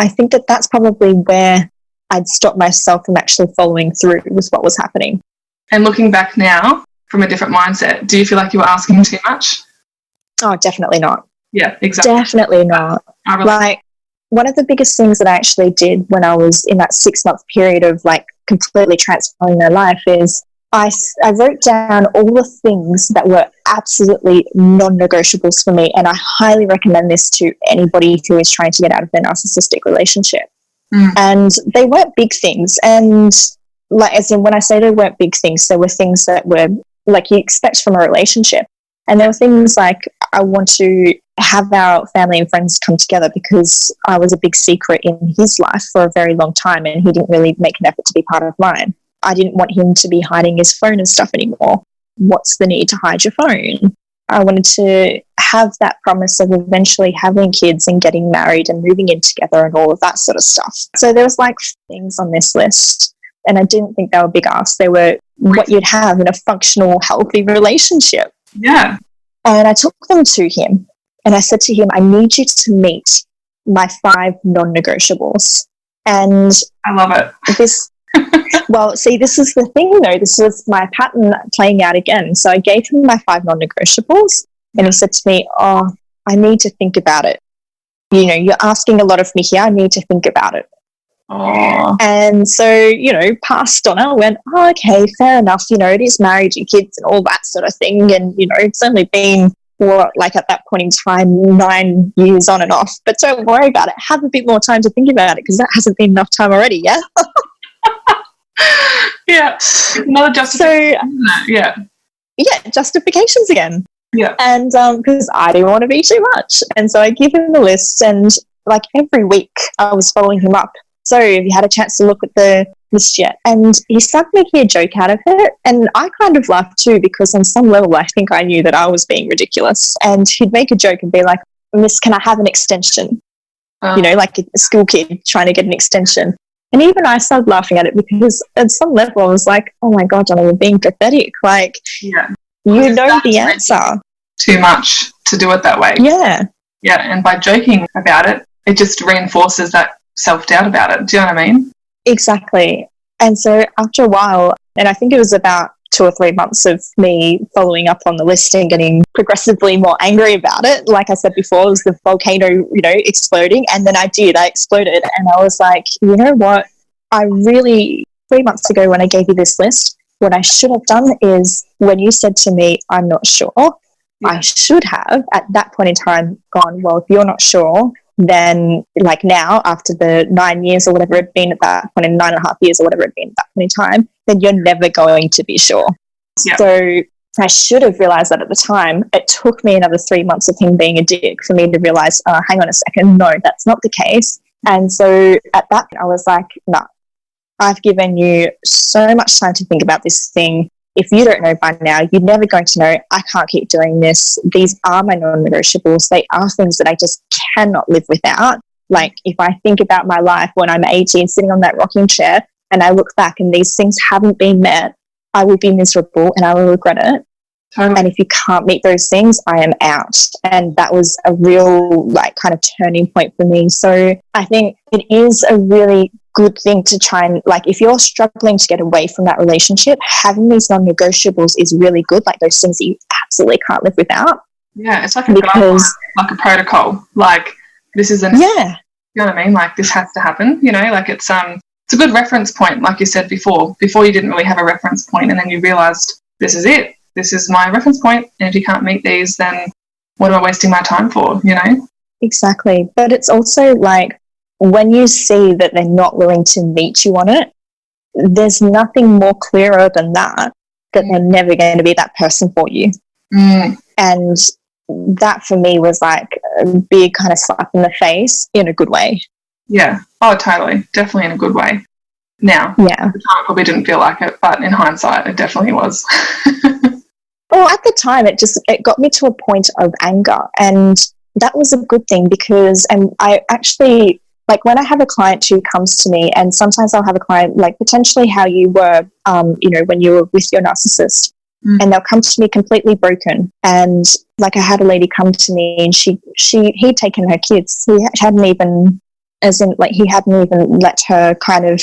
think that that's probably where I'd stop myself from actually following through with what was happening. And looking back now from a different mindset, do you feel like you were asking too much? Oh, definitely not. Yeah, exactly. Definitely not. Like, one of the biggest things that I actually did when I was in that 6-month period of like completely transforming my life is I wrote down all the things that were absolutely non-negotiables for me. And I highly recommend this to anybody who is trying to get out of their narcissistic relationship. And they weren't big things. And like, as in, when I say they weren't big things, there were things that were like you expect from a relationship. And there were things like, I want to have our family and friends come together, because I was a big secret in his life for a very long time, and he didn't really make an effort to be part of mine. I didn't want him to be hiding his phone and stuff anymore. What's the need to hide your phone? I wanted to have that promise of eventually having kids and getting married and moving in together and all of that sort of stuff. So there was like things on this list, and I didn't think they were big asks. They were what you'd have in a functional, healthy relationship. Yeah. And I took them to him, and I said to him, I need you to meet my 5 non-negotiables. And I love it. This is the thing though. This was my pattern playing out again. So I gave him my 5 non-negotiables, and he said to me, oh, I need to think about it. You're asking a lot of me here. I need to think about it. Oh. And so, past Donna went, oh, okay, fair enough. It is marriage and kids and all that sort of thing. And, it's only been like at that point in time, 9 years on and off. But don't worry about it. Have a bit more time to think about it, because that hasn't been enough time already, yeah? Yeah. Another justification. Yeah, justifications again. Yeah. And because I didn't want to be too much. And so I give him the list, and like every week I was following him up. So have you had a chance to look at the list yet? And he started making a joke out of it. And I kind of laughed too, because on some level I think I knew that I was being ridiculous. And he'd make a joke and be like, "Miss, can I have an extension?" You know, like a school kid trying to get an extension. And even I started laughing at it, because at some level I was like, oh my God, Donna, you're being pathetic. Like, you know the answer. Too much to do it that way. Yeah. Yeah, and by joking about it, it just reinforces that self-doubt about it. Do you know what I mean? Exactly. And so after a while, and I think it was about 2 or 3 months of me following up on the list and getting progressively more angry about it. Like I said before, it was the volcano, you know, exploding. And then I exploded. And I was like, you know what? 3 months ago when I gave you this list, what I should have done is, when you said to me, I'm not sure, I should have at that point in time gone, well, if you're not sure, then like now, after the 9 years or whatever it had been at that point, in 9.5 years or whatever it had been at that point in time, then you're never going to be sure. Yeah. So I should have realised that at the time. It took me another 3 months of him being a dick for me to realise, hang on a second, no, that's not the case. And so at that point I was like, no, I've given you so much time to think about this thing. If you don't know by now, you're never going to know. I can't keep doing this. These are my non-negotiables. They are things that I just cannot live without. Like, if I think about my life when I'm 18, sitting on that rocking chair, and I look back and these things haven't been met, I will be miserable and I will regret it. Totally. And if you can't meet those things, I am out. And that was a real, like, kind of turning point for me. So I think it is a really good thing to try and, like, if you're struggling to get away from that relationship, having these non-negotiables is really good, like those things that you absolutely can't live without. Yeah, it's like a guideline, like a protocol. Like, this is you know what I mean? Like, this has to happen, you know, like it's a good reference point, like you said before you didn't really have a reference point, and then you realised, this is it. This is my reference point, and if you can't meet these, then what am I wasting my time for, you know? Exactly. But it's also like, when you see that they're not willing to meet you on it, there's nothing more clearer than that they're never going to be that person for you. And that for me was like a big kind of slap in the face in a good way. Yeah. Oh, totally. Definitely in a good way. Now, at the time I probably didn't feel like it, but in hindsight, it definitely was. Well, at the time, it got me to a point of anger, and that was a good thing, because I actually, like, when I have a client who comes to me, and sometimes I'll have a client, like potentially how you were, you know, when you were with your narcissist, and they'll come to me completely broken. And like, I had a lady come to me, and he'd taken her kids. He hadn't even let her kind of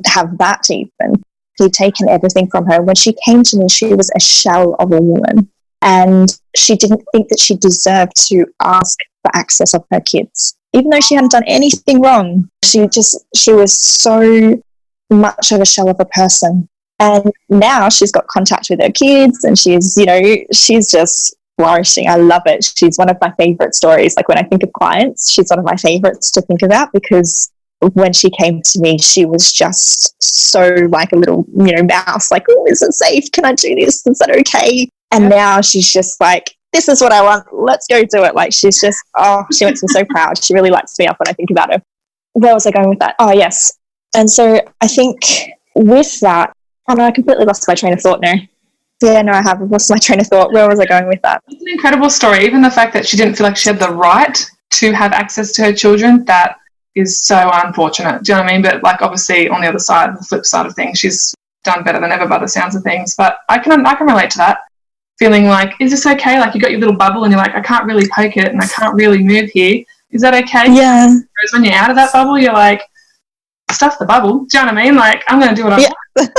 have that even. He'd taken everything from her. When she came to me, she was a shell of a woman, and she didn't think that she deserved to ask for access of her kids. Even though she hadn't done anything wrong, she was so much of a shell of a person. And now she's got contact with her kids, and she's just flourishing. I love it. She's one of my favorite stories. Like, when I think of clients, she's one of my favorites to think about, because when she came to me, she was just so like a little, you know, mouse, like, oh, is it safe? Can I do this? Is that okay? And now she's just like, this is what I want. Let's go do it. Like, she's just, she makes me so proud. She really lights me up when I think about her. Where was I going with that? Oh, yes. And so I think with that, I completely lost my train of thought now. Yeah, no, I have lost my train of thought. Where was I going with that? It's an incredible story. Even the fact that she didn't feel like she had the right to have access to her children, that is so unfortunate. Do you know what I mean? But like, obviously on the other side, the flip side of things, she's done better than ever by the sounds of things. But I can relate to that. Feeling like, is this okay? Like, you got your little bubble and you're like, I can't really poke it and I can't really move here. Is that okay? Yeah. Whereas when you're out of that bubble, you're like, stuff the bubble. Do you know what I mean? Like, I'm going to do what I want.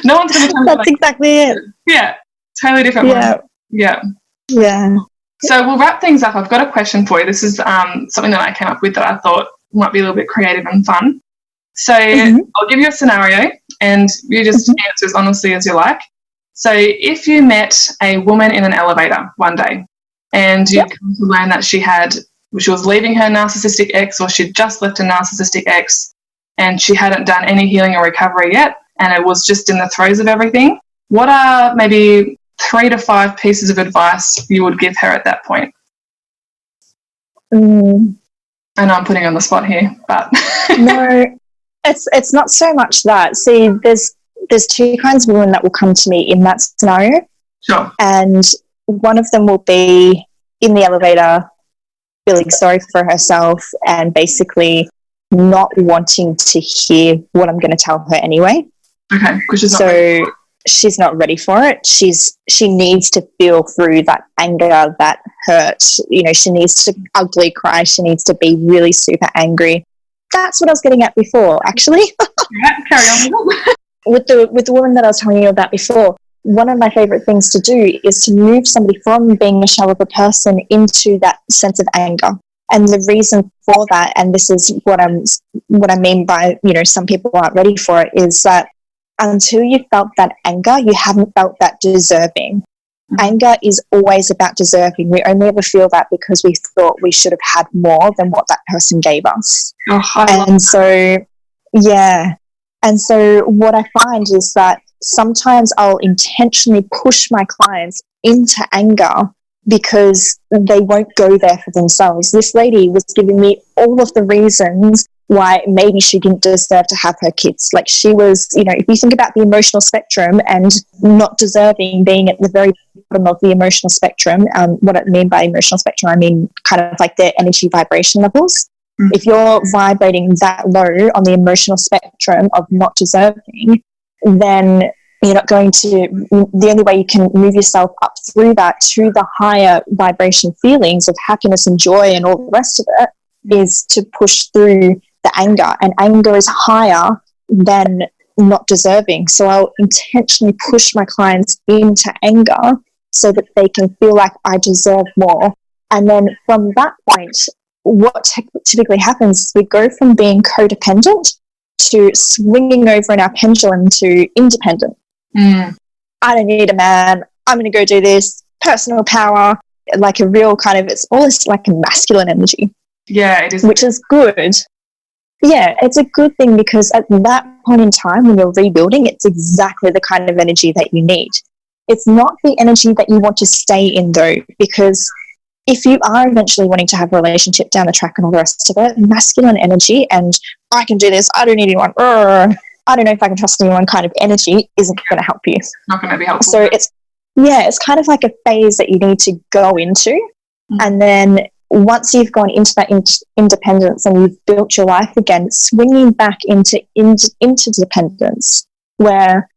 No one's going to tell me. That's exactly it. Yeah. Totally different one. Yeah. Yeah. So we'll wrap things up. I've got a question for you. This is something that I came up with that I thought might be a little bit creative and fun. So I'll give you a scenario and you just answer as honestly as you like. So if you met a woman in an elevator one day and you come to learn that she was leaving her narcissistic ex, or she'd just left a narcissistic ex and she hadn't done any healing or recovery yet, and it was just in the throes of everything, what are maybe 3 to 5 pieces of advice you would give her at that point? I know I'm putting you on the spot here, but no, it's not so much that. See, there's 2 kinds of women that will come to me in that scenario. Sure. And one of them will be in the elevator feeling sorry for herself and basically not wanting to hear what I'm going to tell her anyway. Okay, because she's not ready for it. She needs to feel through that anger, that hurt. You know, she needs to ugly cry. She needs to be really super angry. That's what I was getting at before, actually. Yeah, carry on. With the woman that I was telling you about before, one of my favorite things to do is to move somebody from being a shell of a person into that sense of anger. And the reason for that, and this is what I mean by, you know, some people aren't ready for it, is that until you felt that anger, you haven't felt that deserving. Mm-hmm. Anger is always about deserving. We only ever feel that because we thought we should have had more than what that person gave us. And so what I find is that sometimes I'll intentionally push my clients into anger because they won't go there for themselves. This lady was giving me all of the reasons why maybe she didn't deserve to have her kids. Like, she was, you know, if you think about the emotional spectrum and not deserving being at the very bottom of the emotional spectrum, what I mean by emotional spectrum, I mean kind of like their energy vibration levels. Mm-hmm. If you're vibrating that low on the emotional spectrum of not deserving, then you're not going to, the only way you can move yourself up through that to the higher vibration feelings of happiness and joy and all the rest of it is to push through the anger, and anger is higher than not deserving. So I'll intentionally push my clients into anger so that they can feel like I deserve more. And then from that point, what typically happens is we go from being codependent to swinging over in our pendulum to independent. I don't need a man. I'm going to go do this. Personal power, like a real kind of, it's almost like a masculine energy. Yeah, it is. Which is good. Yeah, it's a good thing because at that point in time when you're rebuilding, it's exactly the kind of energy that you need. It's not the energy that you want to stay in, though, because if you are eventually wanting to have a relationship down the track and all the rest of it, masculine energy and I can do this, I don't need anyone, I don't know if I can trust anyone kind of energy isn't going to help you. Not going to be helpful. So it's kind of like a phase that you need to go into. And then once you've gone into that independence and you've built your life again, swinging back into dependence, where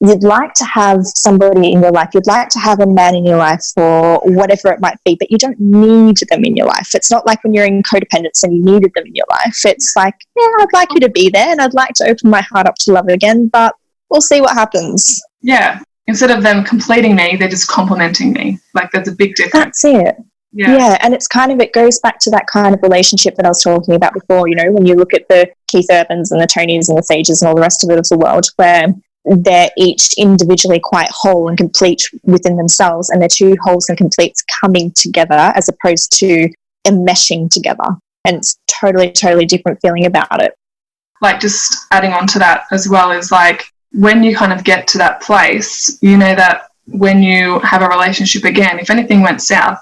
you'd like to have somebody in your life, you'd like to have a man in your life or whatever it might be, but you don't need them in your life. It's not like when you're in codependence and you needed them in your life. It's like, yeah, I'd like you to be there and I'd like to open my heart up to love again, but we'll see what happens. Yeah. Instead of them completing me, they're just complimenting me. Like, there's a big difference. That's it. Yeah, and it's kind of, it goes back to that kind of relationship that I was talking about before, you know, when you look at the Keith Urbans and the Tonys and the Sages and all the rest of it of the world, where they're each individually quite whole and complete within themselves, and they're two wholes and completes coming together as opposed to enmeshing together. And it's totally different feeling about it. Like, just adding on to that as well is like, when you kind of get to that place, you know that when you have a relationship again, if anything went south,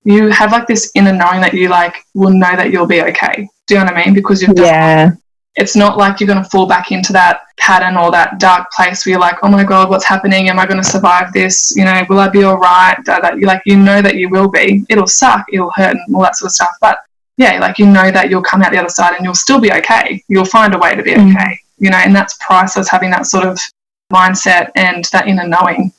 you have like this inner knowing that you like will know that you'll be okay. Do you know what I mean? Because you've done it's not like you're going to fall back into that pattern or that dark place where you're like, oh my God, what's happening? Am I going to survive this? You know, will I be all right? That you like, you know that you will be. It'll suck, it'll hurt and all that sort of stuff. But yeah, like, you know that you'll come out the other side and you'll still be okay. You'll find a way to be okay. You know, and that's priceless, having that sort of mindset and that inner knowing.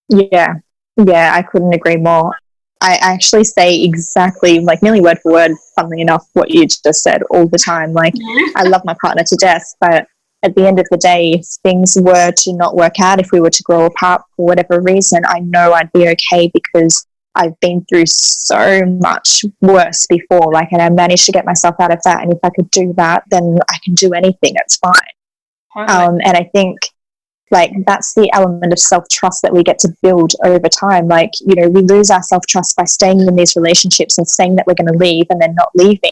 Yeah, I couldn't agree more. I actually say exactly, like, nearly word for word, funnily enough, what you just said all the time. Like, I love my partner to death, but at the end of the day, if things were to not work out, if we were to grow apart for whatever reason, I know I'd be okay because I've been through so much worse before. Like, and I managed to get myself out of that. And if I could do that, then I can do anything. It's fine. And I think Like, that's the element of self-trust that we get to build over time. Like, you know, we lose our self-trust by staying in these relationships and saying that we're going to leave and then not leaving.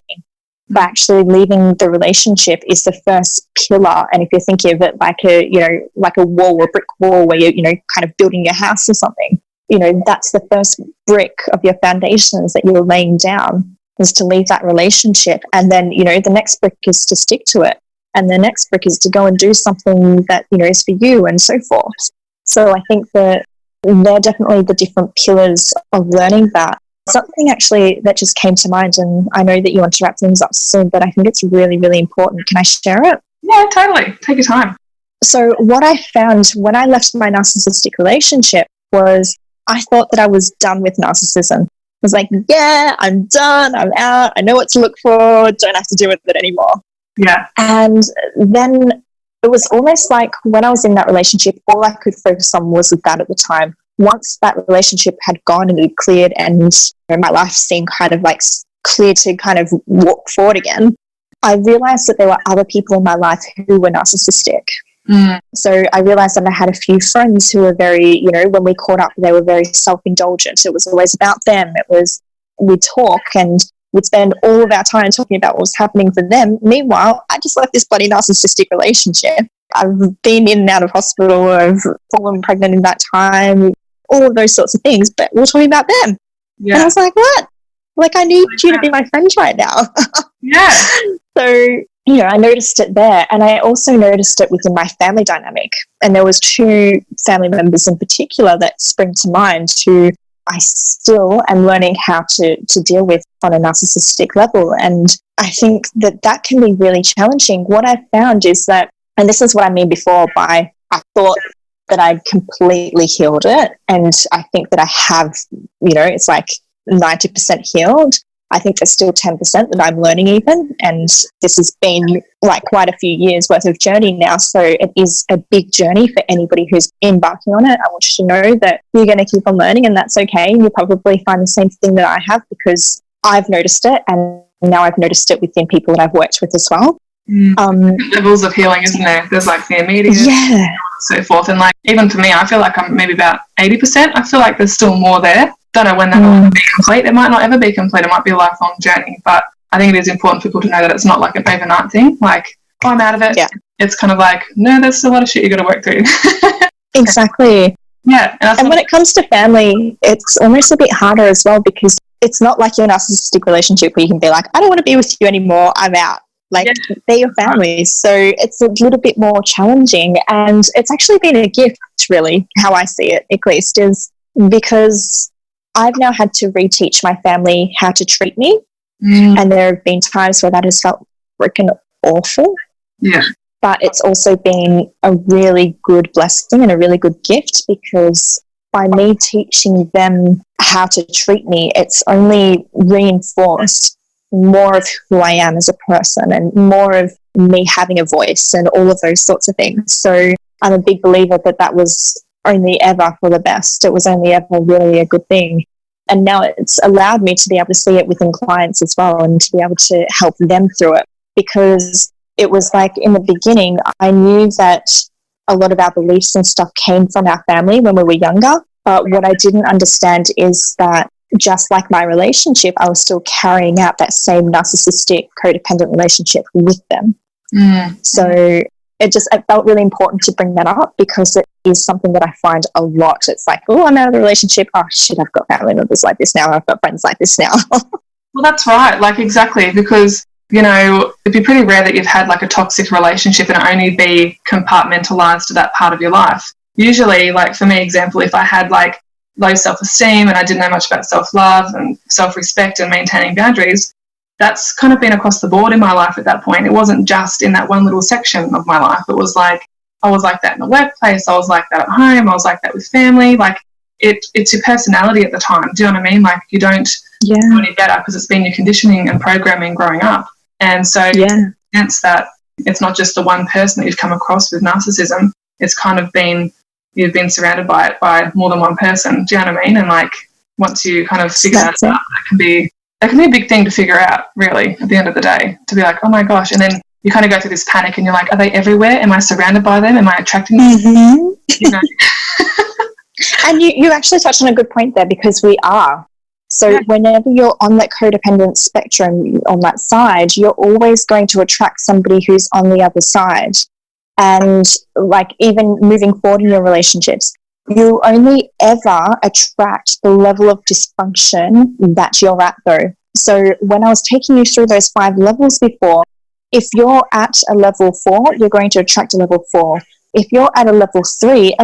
But actually leaving the relationship is the first pillar. And if you're thinking of it like a, you know, like a wall, a brick wall where you're, you know, kind of building your house or something, you know, that's the first brick of your foundations that you're laying down, is to leave that relationship. And then, you know, the next brick is to stick to it. And the next brick is to go and do something that, you know, is for you, and so forth. So I think that they're definitely the different pillars of learning that. Something actually that just came to mind, and I know that you want to wrap things up soon, but I think it's really, really important. Can I share it? Yeah, totally. Take your time. So what I found when I left my narcissistic relationship was I thought that I was done with narcissism. I was like, yeah, I'm done. I'm out. I know what to look for. Don't have to deal with it anymore. Yeah. And then it was almost like when I was in that relationship, all I could focus on was that at the time. Once that relationship had gone and it cleared, and you know, my life seemed kind of like clear to kind of walk forward again, I realized that there were other people in my life who were narcissistic. So I realized that I had a few friends who were very, you know, when we caught up, they were very self-indulgent. It was always about them. It was, we'd talk and we'd spend all of our time talking about what was happening for them. Meanwhile, I just left this bloody narcissistic relationship. I've been in and out of hospital. I've fallen pregnant in that time. All of those sorts of things. But we're talking about them. Yeah. And I was like, what? Like, I need you to be my friend right now. Yeah. So, you know, I noticed it there. And I also noticed it within my family dynamic. And there was two family members in particular that spring to mind who I still am learning how to deal with on a narcissistic level. And I think that that can be really challenging. What I've found is that, and this is what I mean before by I thought that I'd completely healed it. And I think that I have, you know, it's like 90% healed. I think there's still 10% that I'm learning even. And this has been like quite a few years worth of journey now. So it is a big journey for anybody who's embarking on it. I want you to know that you're going to keep on learning, and that's okay. You'll probably find the same thing that I have, because I've noticed it, and now I've noticed it within people that I've worked with as well. Levels of healing, isn't there? There's like the immediate, yeah, and so forth. And like, even for me, I feel like I'm maybe about 80%. I feel like there's still more there. Don't know when that will be complete. It might not ever be complete. It might be a lifelong journey. But I think it is important for people to know that it's not like an overnight thing. Like, oh, I'm out of it. Yeah. It's kind of like, no, there's still a lot of shit you got to work through. Exactly. Yeah. And when it comes to family, it's almost a bit harder as well, because it's not like your narcissistic relationship where you can be like, I don't want to be with you anymore. I'm out. Like, they're your families. So it's a little bit more challenging. And it's actually been a gift, really, how I see it, at least, is because I've now had to reteach my family how to treat me. And there have been times where that has felt freaking awful. Yeah. But it's also been a really good blessing and a really good gift, because by me teaching them how to treat me, it's only reinforced more of who I am as a person and more of me having a voice and all of those sorts of things. So I'm a big believer that that was only ever for the best. It was only ever really a good thing. And now it's allowed me to be able to see it within clients as well, and to be able to help them through it, because it was like in the beginning, I knew that a lot of our beliefs and stuff came from our family when we were younger. But what I didn't understand is that just like my relationship, I was still carrying out that same narcissistic, codependent relationship with them. So it felt really important to bring that up, because it is something that I find a lot. It's like, oh, I'm out of the relationship. Oh, shit, I've got family members like this now. I've got friends like this now. Well, that's right. Like, exactly, because, you know, it'd be pretty rare that you've had like a toxic relationship and only be compartmentalized to that part of your life. Usually, like for me, example, if I had like low self-esteem and I didn't know much about self-love and self-respect and maintaining boundaries, that's kind of been across the board in my life at that point. It wasn't just in that one little section of my life. It was like, I was like that in the workplace. I was like that at home. I was like that with family. Like, it's your personality at the time. Do you know what I mean? Like, you don't do any better because it's been your conditioning and programming growing up. And so sense that it's not just the one person that you've come across with narcissism. It's kind of been, you've been surrounded by it by more than one person. Do you know what I mean? And like, once you kind of figure that out, that can be a big thing to figure out, really, at the end of the day, to be like, oh my gosh. And then you kind of go through this panic and you're like, are they everywhere? Am I surrounded by them? Am I attracting them? You know? And you actually touched on a good point there, because we are. So whenever you're on that codependent spectrum on that side, you're always going to attract somebody who's on the other side. And like even moving forward in your relationships, you only ever attract the level of dysfunction that you're at though. So when I was taking you through those 5 levels before, if you're at a level 4, you're going to attract a level 4. If you're at a level 3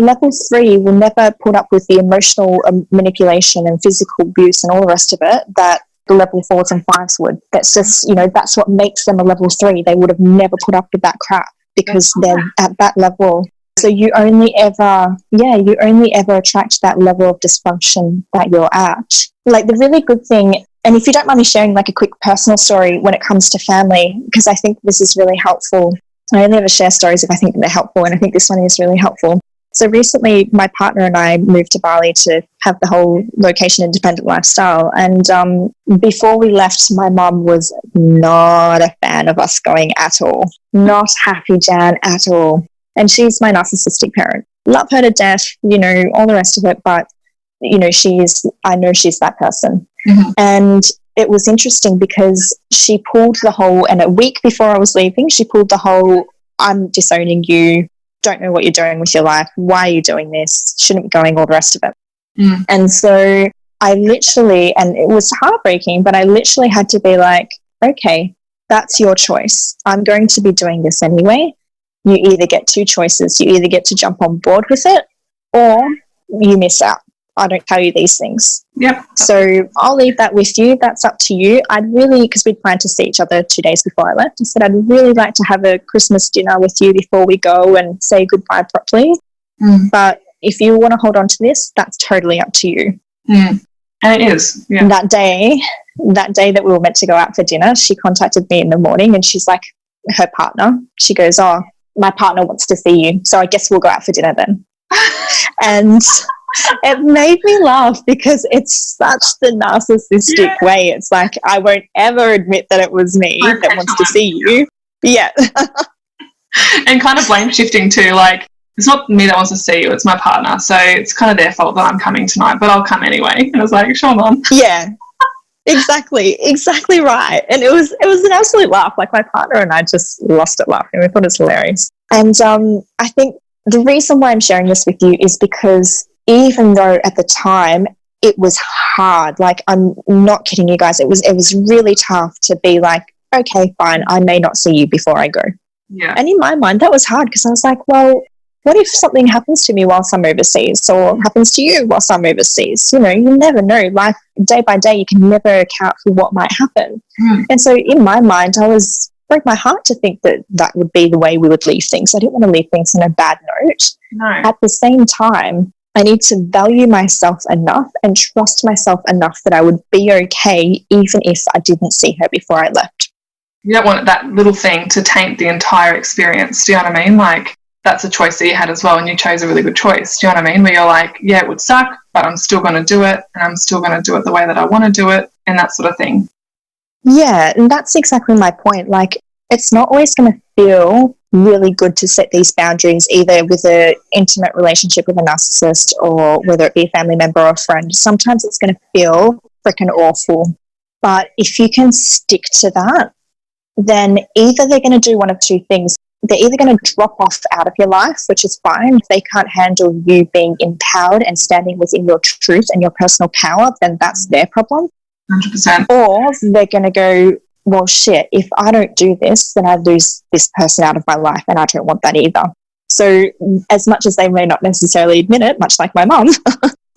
will never put up with the emotional manipulation and physical abuse and all the rest of it that the level 4s and 5s would. That's just, you know, that's what makes them a level 3. They would have never put up with that crap because they're at that level. So you only ever attract that level of dysfunction that you're at. Like the really good thing, and if you don't mind me sharing like a quick personal story when it comes to family, because I think this is really helpful. I only ever share stories if I think they're helpful, and I think this one is really helpful. So recently, my partner and I moved to Bali to have the whole location-independent lifestyle. And before we left, my mum was not a fan of us going at all. Not happy, Jan, at all. And she's my narcissistic parent. Love her to death, you know, all the rest of it. But, you know, I know she's that person. Mm-hmm. And it was interesting because she pulled the whole, and a week before I was leaving, she pulled the whole, I'm disowning you, don't know what you're doing with your life, why are you doing this, shouldn't be going, all the rest of it. Mm. And so I literally, and it was heartbreaking, but I literally had to be like, okay, that's your choice. I'm going to be doing this anyway. You either get 2 choices. You either get to jump on board with it or you miss out. I don't tell you these things. Yep. So I'll leave that with you. That's up to you. I'd really, because we'd planned to see each other 2 days before I left, I said, I'd really like to have a Christmas dinner with you before we go and say goodbye properly. Mm. But if you want to hold on to this, that's totally up to you. Mm. And it is. Yeah. That day that we were meant to go out for dinner, she contacted me in the morning and she's like, her partner, she goes, oh, my partner wants to see you, so I guess we'll go out for dinner then. And it made me laugh because it's such the narcissistic way. It's like, I won't ever admit that it was me that wants to see you. Yeah. And kind of blame shifting too, like, it's not me that wants to see you, it's my partner. So it's kind of their fault that I'm coming tonight, but I'll come anyway. And I was like, sure, Mum. Yeah. Exactly right. And it was an absolute laugh. Like my partner and I just lost it laughing. We thought it was hilarious. And I think the reason why I'm sharing this with you is because even though at the time it was hard, like I'm not kidding you guys, it was really tough to be like, okay, fine, I may not see you before I go. Yeah. And in my mind that was hard because I was like, well, what if something happens to me whilst I'm overseas or happens to you whilst I'm overseas? You know, you never know. Life, day by day, you can never account for what might happen. Mm. And so in my mind, broke my heart to think that would be the way we would leave things. I didn't want to leave things on a bad note. No. At the same time, I need to value myself enough and trust myself enough that I would be okay even if I didn't see her before I left. You don't want that little thing to taint the entire experience. Do you know what I mean? Like, that's a choice that you had as well, and you chose a really good choice. Do you know what I mean? Where you're like, yeah, it would suck, but I'm still going to do it, and I'm still going to do it the way that I want to do it, and that sort of thing. Yeah, and that's exactly my point. Like, it's not always going to feel really good to set these boundaries, either with an intimate relationship with a narcissist or whether it be a family member or a friend. Sometimes it's going to feel freaking awful. But if you can stick to that, then either they're going to do one of 2 things. They're either going to drop off out of your life, which is fine. If they can't handle you being empowered and standing within your truth and your personal power, then that's their problem. 100%. Or they're going to go, well, shit, if I don't do this, then I lose this person out of my life, and I don't want that either. So as much as they may not necessarily admit it, much like my mum,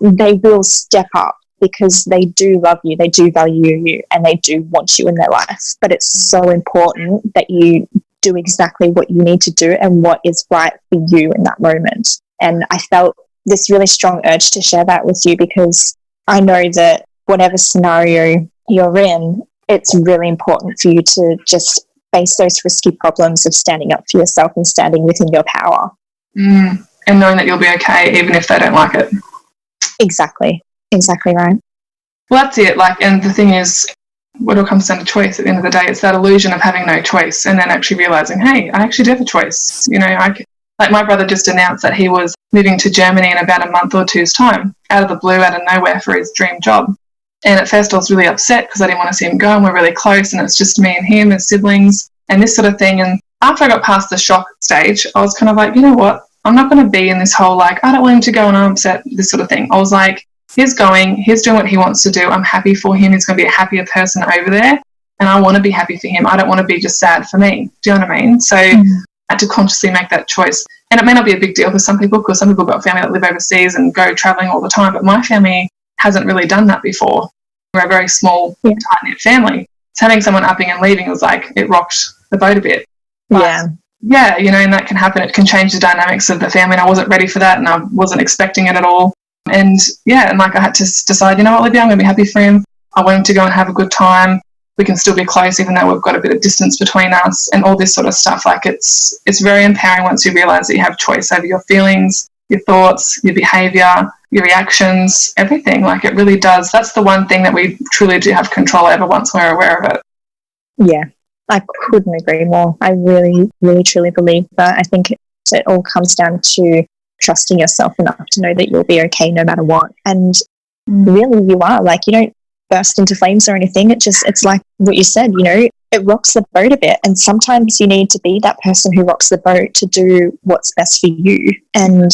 they will step up because they do love you, they do value you, and they do want you in their life. But it's so important that you do exactly what you need to do and what is right for you in that moment. And I felt this really strong urge to share that with you because I know that whatever scenario you're in, it's really important for you to just face those risky problems of standing up for yourself and standing within your power. And knowing that you'll be okay even if they don't like it. Exactly right. Well, that's it. Like, and the thing is, what all comes down to choice at the end of the day. It's that illusion of having no choice and then actually realising, hey, I actually do have a choice. You know, like my brother just announced that he was moving to Germany in about a month or two's time, out of the blue, out of nowhere, for his dream job. And at first I was really upset because I didn't want to see him go, and we're really close and it's just me and him as siblings and this sort of thing. And after I got past the shock stage, I was kind of like, you know what? I'm not going to be in this whole, like, I don't want him to go and I'm upset, this sort of thing. I was like, he's going, he's doing what he wants to do. I'm happy for him. He's going to be a happier person over there. And I want to be happy for him. I don't want to be just sad for me. Do you know what I mean? So I had to consciously make that choice. And it may not be a big deal for some people, because some people have got family that live overseas and go travelling all the time. But my family hasn't really done that before. We're a very small, tight-knit family. So having someone upping and leaving was like, it rocked the boat a bit. But yeah, you know, and that can happen. It can change the dynamics of the family. And I wasn't ready for that, and I wasn't expecting it at all. And yeah, and like I had to decide, you know what, Olivia, I'm going to be happy for him. I want him to go and have a good time. We can still be close, even though we've got a bit of distance between us, and all this sort of stuff. Like it's very empowering once you realise that you have choice over your feelings, your thoughts, your behaviour, your reactions, everything. Like it really does. That's the one thing that we truly do have control over once we're aware of it. Yeah, I couldn't agree more. I really, really, truly believe that. I think it all comes down to trusting yourself enough to know that you'll be okay no matter what. And really you are. Like, you don't burst into flames or anything. It's like what you said, you know, it rocks the boat a bit. And sometimes you need to be that person who rocks the boat to do what's best for you. And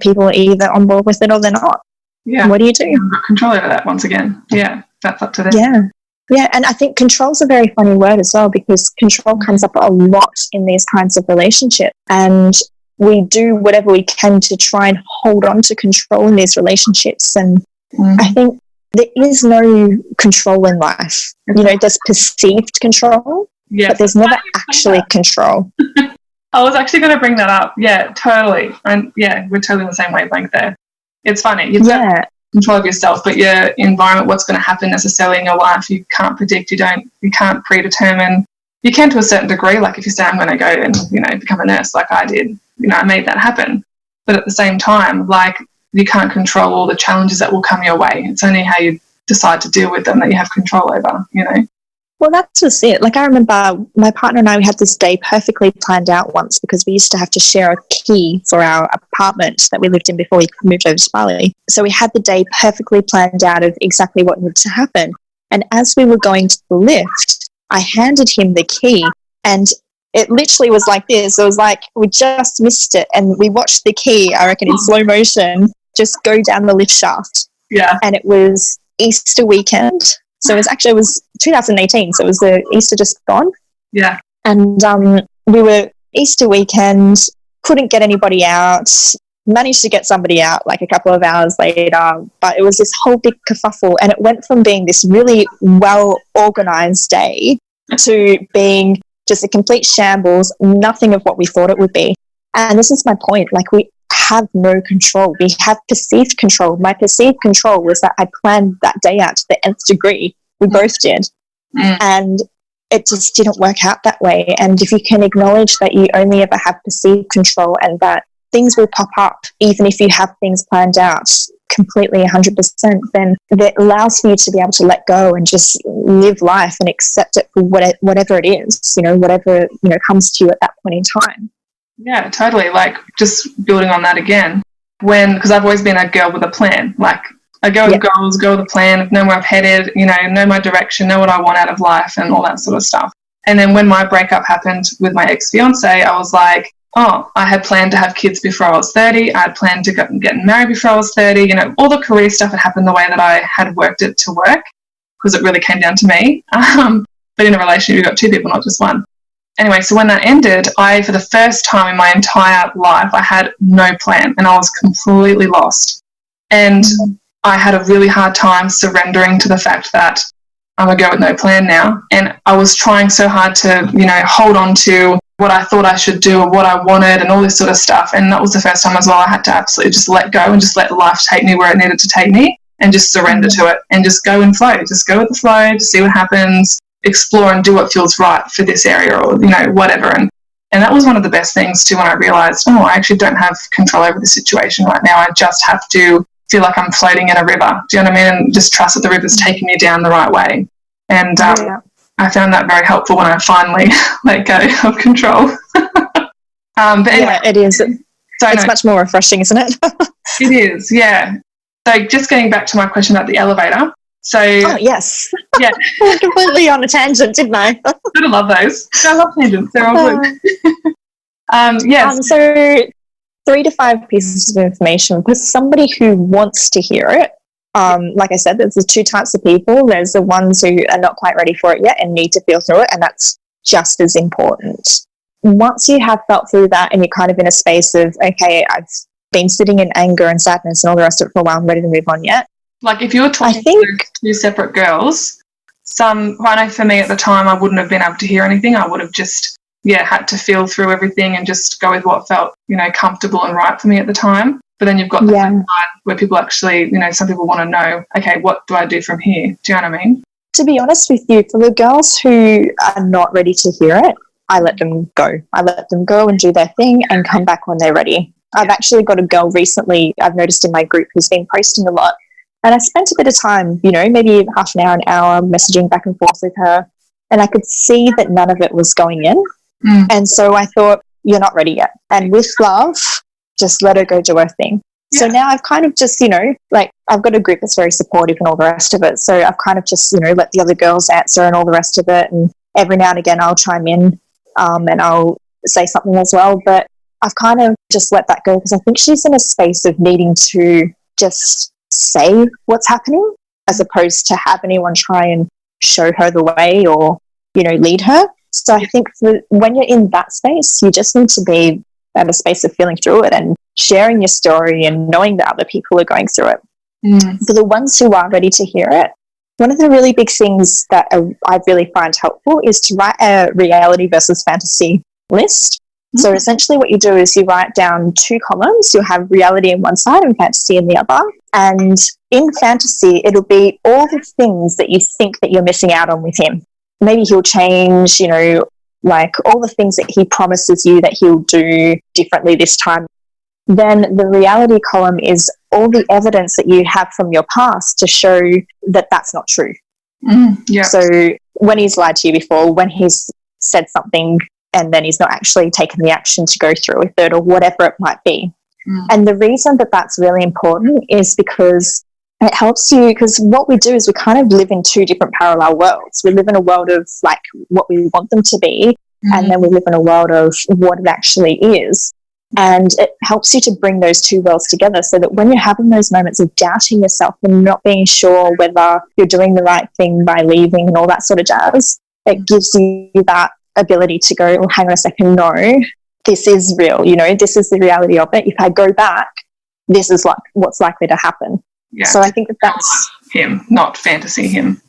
people are either on board with it or they're not. Yeah. What do you do? You've got control over that once again. Yeah, that's up to them. Yeah. Yeah, and I think control's a very funny word as well, because control comes up a lot in these kinds of relationships. And we do whatever we can to try and hold on to control in these relationships. And I think there is no control in life. You know, there's perceived control, but there's never actually control. I was actually going to bring that up. Yeah, totally. And yeah, we're totally in the same wavelength there. It's funny. You've got control of yourself, but your environment, what's going to happen necessarily in your life, you can't predict. You can't predetermine. You can to a certain degree. Like if you say, I'm going to go and, you know, become a nurse like I did, you know, I made that happen. But at the same time, like, you can't control all the challenges that will come your way. It's only how you decide to deal with them that you have control over, you know. Well, that's just it. Like I remember my partner and I, we had this day perfectly planned out once, because we used to have to share a key for our apartment that we lived in before we moved over to Bali. So we had the day perfectly planned out of exactly what needed to happen. And as we were going to the lift, I handed him the key, and it literally was like this. It was like we just missed it, and we watched the key, I reckon, in slow motion, just go down the lift shaft. Yeah. And it was Easter weekend. So it was 2018. So it was the Easter just gone. Yeah. And we were Easter weekend, couldn't get anybody out, managed to get somebody out like a couple of hours later. But it was this whole big kerfuffle. And it went from being this really well-organized day to being just a complete shambles, nothing of what we thought it would be. And this is my point. Like, we have no control. We have perceived control. My perceived control was that I planned that day out to the nth degree. We both did. And it just didn't work out that way. And if you can acknowledge that you only ever have perceived control, and that things will pop up even if you have things planned out completely 100%, then that allows for you to be able to let go and just live life and accept it for whatever it is, you know, whatever, you know, comes to you at that point in time. Yeah, totally. Like, just building on that again, because I've always been a girl with a plan. Like, I go with goals, go with a plan, know where I've headed, you know my direction, know what I want out of life and all that sort of stuff. And then when my breakup happened with my ex-fiance, I was like, oh, I had planned to have kids before I was 30. I had planned to get married before I was 30. You know, all the career stuff had happened the way that I had worked it to work, because it really came down to me. But in a relationship, you've got two people, not just one. Anyway, so when that ended, for the first time in my entire life, I had no plan, and I was completely lost. And I had a really hard time surrendering to the fact that I'm a girl with no plan now. And I was trying so hard to, you know, hold on to what I thought I should do or what I wanted and all this sort of stuff. And that was the first time as well I had to absolutely just let go and just let life take me where it needed to take me, and just surrender to it and just go and flow. Just go with the flow, just see what happens, explore and do what feels right for this area, or, you know, whatever. And that was one of the best things too, when I realised, oh, I actually don't have control over the situation right now. I just have to feel like I'm floating in a river. Do you know what I mean? And just trust that the river's taking me down the right way. And I found that very helpful when I finally let go of control. But anyway, it is. It's much more refreshing, isn't it? It is, yeah. So just getting back to my question about the elevator. So, yes. Yeah. I went completely on a tangent, didn't I? I love those. I love tangents. They're all good. Yes. So 3 to 5 pieces of information for somebody who wants to hear it. Like I said, there's the 2 types of people. There's the ones who are not quite ready for it yet and need to feel through it, and that's just as important. Once you have felt through that and you're kind of in a space of, okay, I've been sitting in anger and sadness and all the rest of it for a while, I'm ready to move on yet. Like if you were talking to 2 separate girls, I know for me at the time I wouldn't have been able to hear anything. I would have just, had to feel through everything and just go with what felt, comfortable and right for me at the time. But then you've got the side where people actually, some people want to know, okay, what do I do from here? Do you know what I mean? To be honest with you, for the girls who are not ready to hear it, I let them go. I let them go and do their thing and come back when they're ready. I've actually got a girl recently I've noticed in my group who's been posting a lot. And I spent a bit of time, maybe half an hour, messaging back and forth with her. And I could see that none of it was going in. And so I thought, you're not ready yet. And with love, just let her go do her thing. Yeah. So now I've kind of just, I've got a group that's very supportive and all the rest of it. So I've kind of just, let the other girls answer and all the rest of it. And every now and again I'll chime in and I'll say something as well. But I've kind of just let that go because I think she's in a space of needing to just say what's happening as opposed to have anyone try and show her the way or, lead her. So I think when you're in that space, you just need to be at a space of feeling through it and sharing your story and knowing that other people are going through it. For the ones who are ready to hear it, one of the really big things that I really find helpful is to write a reality versus fantasy list. So essentially what you do is you write down 2 columns. You'll have reality on one side and fantasy in the other. And in fantasy, it'll be all the things that you think that you're missing out on with him. Maybe he'll change, like all the things that he promises you that he'll do differently this time. Then the reality column is all the evidence that you have from your past to show that that's not true. So when he's lied to you before, when he's said something and then he's not actually taken the action to go through with it or whatever it might be. And the reason that that's really important is because it helps you, because what we do is we kind of live in 2 different parallel worlds. We live in a world of like what we want them to be, and then we live in a world of what it actually is. And it helps you to bring those 2 worlds together so that when you're having those moments of doubting yourself and not being sure whether you're doing the right thing by leaving and all that sort of jazz, it gives you that ability to go, well, hang on a second, no, this is real, this is the reality of it. If I go back, this is like what's likely to happen. So I think that's him, not fantasy him.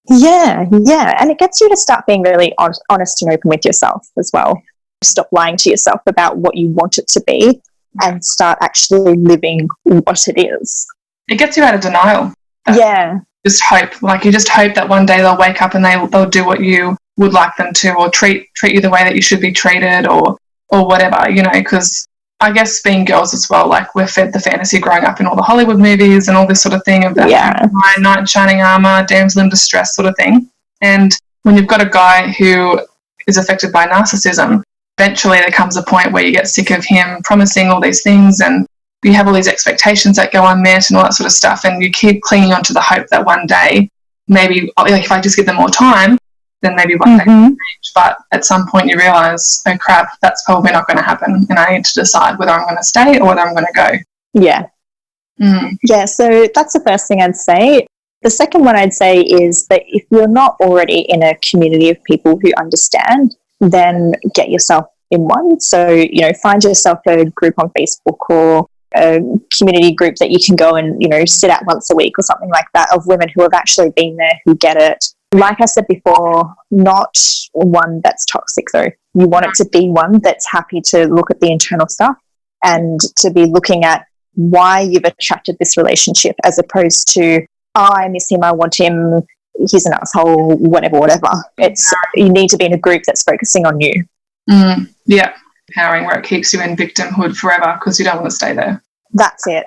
Yeah. And it gets you to start being really honest and open with yourself as well. Stop lying to yourself about what you want it to be and start actually living what it is. It gets you out of denial. Just hope. Like you just hope that one day they'll wake up and they'll do what you would like them to, or treat you the way that you should be treated or whatever, because I guess being girls as well, like we're fed the fantasy growing up in all the Hollywood movies and all this sort of thing of that knight in shining armour, damsel in distress sort of thing. And when you've got a guy who is affected by narcissism, eventually there comes a point where you get sick of him promising all these things and you have all these expectations that go unmet and all that sort of stuff, and you keep clinging on to the hope that one day maybe, like if I just give them more time, then maybe one day will change. But at some point you realise, oh crap, that's probably not going to happen, and I need to decide whether I'm going to stay or whether I'm going to go. Yeah, so that's the first thing I'd say. The second one I'd say is that if you're not already in a community of people who understand, then get yourself in one. So, find yourself a group on Facebook or a community group that you can go and, sit at once a week or something like that, of women who have actually been there, who get it. Like I said before, not one that's toxic though. You want it to be one that's happy to look at the internal stuff and to be looking at why you've attracted this relationship, as opposed to, oh, I miss him, I want him, he's an asshole, whatever. You need to be in a group that's focusing on you. Empowering, where it keeps you in victimhood forever because you don't want to stay there. That's it.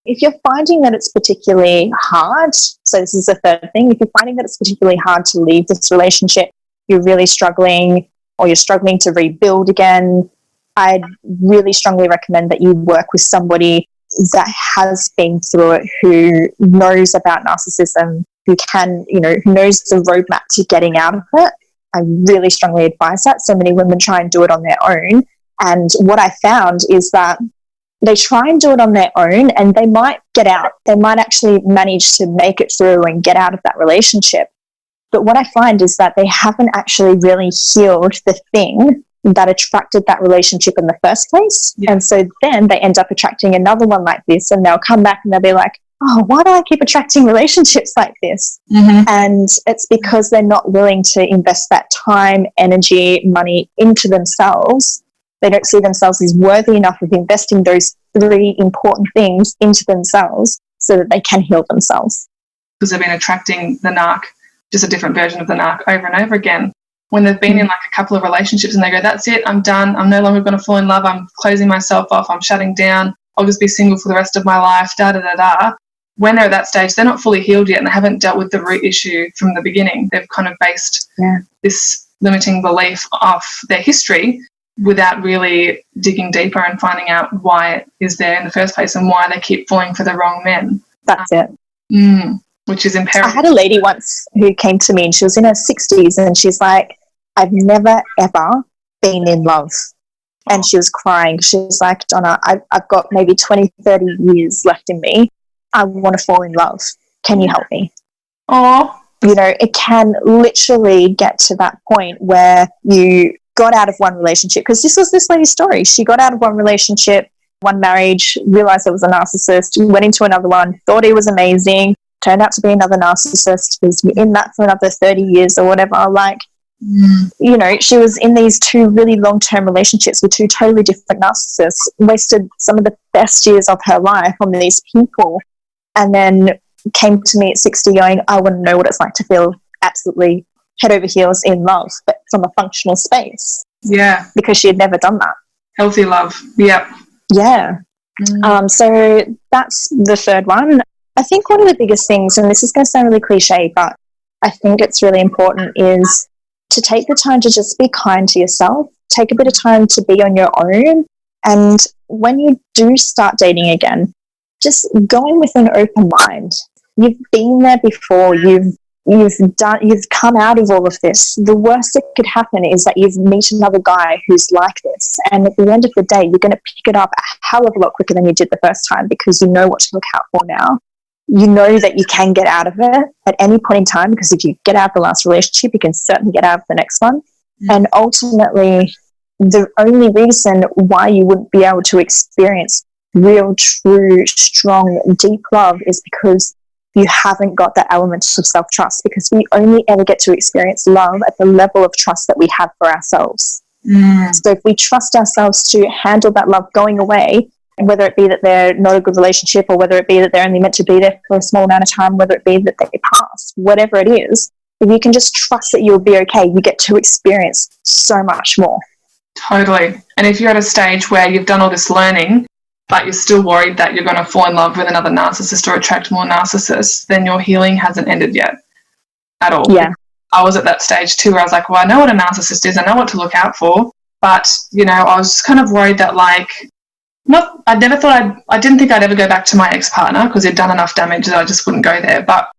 If you're finding that it's particularly hard, so this is the third thing, if you're finding that it's particularly hard to leave this relationship, you're really struggling, or you're struggling to rebuild again, I'd really strongly recommend that you work with somebody that has been through it, who knows about narcissism, who can, who knows the roadmap to getting out of it. I really strongly advise that. So many women try and do it on their own. And what I found is that they try and do it on their own and they might get out. They might actually manage to make it through and get out of that relationship. But what I find is that they haven't actually really healed the thing that attracted that relationship in the first place. Yeah. And so then they end up attracting another one like this, and they'll come back and they'll be like, oh, why do I keep attracting relationships like this? Mm-hmm. And it's because they're not willing to invest that time, energy, money into themselves. They don't see themselves as worthy enough of investing those 3 important things into themselves so that they can heal themselves. Because they've been attracting the narc, just a different version of the narc over and over again. When they've been in like a couple of relationships and they go, that's it, I'm done, I'm no longer going to fall in love, I'm closing myself off, I'm shutting down, I'll just be single for the rest of my life, da-da-da-da. When they're at that stage, they're not fully healed yet and they haven't dealt with the root issue from the beginning. They've kind of based this limiting belief off their history without really digging deeper and finding out why it is there in the first place and why they keep falling for the wrong men. That's it. Which is imperative. I had a lady once who came to me and she was in her 60s and she's like, I've never, ever been in love. And she was crying. She's like, Donna, I've got maybe 20, 30 years left in me. I want to fall in love. Can you help me? Oh, it can literally get to that point where you got out of one relationship, because this was this lady's story. She got out of one relationship, one marriage, realized there was a narcissist, went into another one, thought he was amazing, turned out to be another narcissist, was in that for another 30 years or whatever. She was in these 2 really long-term relationships with 2 totally different narcissists, wasted some of the best years of her life on these people, and then came to me at 60 going, I want to know what it's like to feel absolutely head over heels in love, but from a functional space. Yeah. Because she had never done that. Healthy love. Yep. Yeah. So that's the third one. I think one of the biggest things, and this is going to sound really cliche, but I think it's really important, is to take the time to just be kind to yourself. Take a bit of time to be on your own. And when you do start dating again, just go in with an open mind. You've been there before. You've come out of all of this. The worst that could happen is that you meet another guy who's like this, and at the end of the day you're going to pick it up a hell of a lot quicker than you did the first time, because you know what to look out for now. You know that you can get out of it at any point in time, because if you get out of the last relationship, you can certainly get out of the next one. And ultimately, the only reason why you wouldn't be able to experience real, true, strong, deep love is because you haven't got that element of self-trust, because we only ever get to experience love at the level of trust that we have for ourselves. So if we trust ourselves to handle that love going away, and whether it be that they're not a good relationship, or whether it be that they're only meant to be there for a small amount of time, whether it be that they pass, whatever it is, if you can just trust that you'll be okay, you get to experience so much more. Totally. And if you're at a stage where you've done all this learning, but you're still worried that you're going to fall in love with another narcissist or attract more narcissists, then your healing hasn't ended yet at all. Yeah. I was at that stage too, where I was like, well, I know what a narcissist is, I know what to look out for, but, I was just kind of worried that I didn't think I'd ever go back to my ex-partner, because he'd done enough damage that I just wouldn't go there, but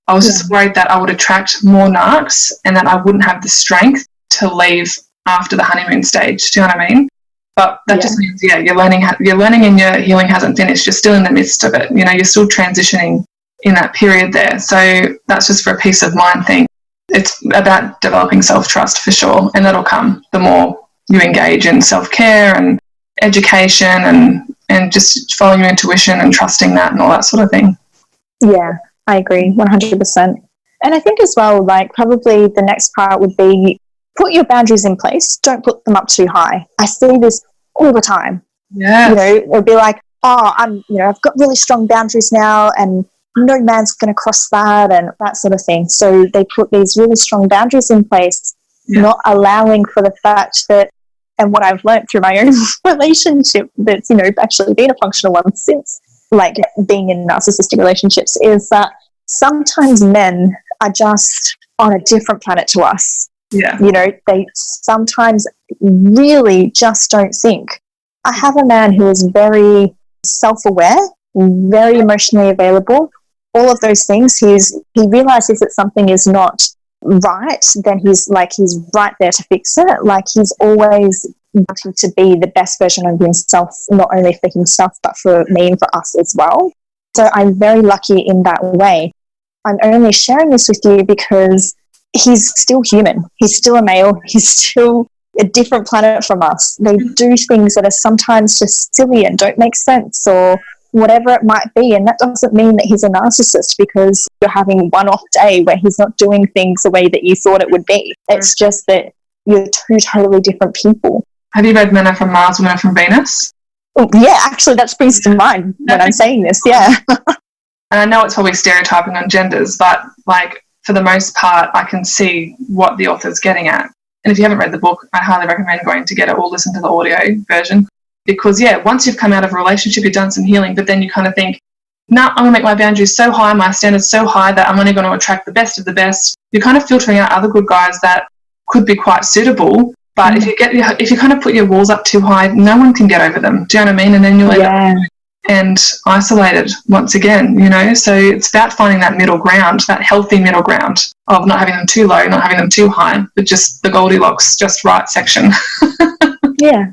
I was just worried that I would attract more narcs and that I wouldn't have the strength to leave after the honeymoon stage. Do you know what I mean? But that just means, you're learning and your healing hasn't finished. You're still in the midst of it. You're still transitioning in that period there. So that's just for a peace of mind thing. It's about developing self-trust for sure, and that'll come the more you engage in self-care and education and just following your intuition and trusting that and all that sort of thing. Yeah, I agree 100%. And I think as well, probably the next part would be, put your boundaries in place. Don't put them up too high. I see this all the time. Yeah. It'll be like, I've got really strong boundaries now, and no man's going to cross that, and that sort of thing. So they put these really strong boundaries in place, not allowing for the fact that, and what I've learned through my own relationship that's, actually been a functional one since, like being in narcissistic relationships is that sometimes men are just on a different planet to us. Yeah. You know, they sometimes really just don't think. I have a man who is very self-aware, very emotionally available, all of those things. He realizes that something is not right, then he's right there to fix it. Like, he's always wanting to be the best version of himself, not only for himself, but for me and for us as well. So I'm very lucky in that way. I'm only sharing this with you because he's still human. He's still a male. He's still a different planet from us. They do things that are sometimes just silly and don't make sense, or whatever it might be. And that doesn't mean that he's a narcissist because you're having one off day where he's not doing things the way that you thought it would be. It's just that you're two totally different people. Have you read Men Are From Mars, Women Are From Venus? Oh, yeah, actually that springs to mind when I'm saying this, yeah. And I know it's probably stereotyping on genders, but like, for the most part, I can see what the author's getting at. And if you haven't read the book, I highly recommend going to get it or listen to the audio version. Because, yeah, once you've come out of a relationship, you've done some healing, but then you kind of think, I'm going to make my boundaries so high, my standards so high that I'm only going to attract the best of the best. You're kind of filtering out other good guys that could be quite suitable. But if you kind of put your walls up too high, no one can get over them. Do you know what I mean? And then you'll end up and isolated once again, you know. So it's about finding that middle ground, that healthy middle ground of not having them too low, not having them too high, but just the Goldilocks, just right section. Yeah.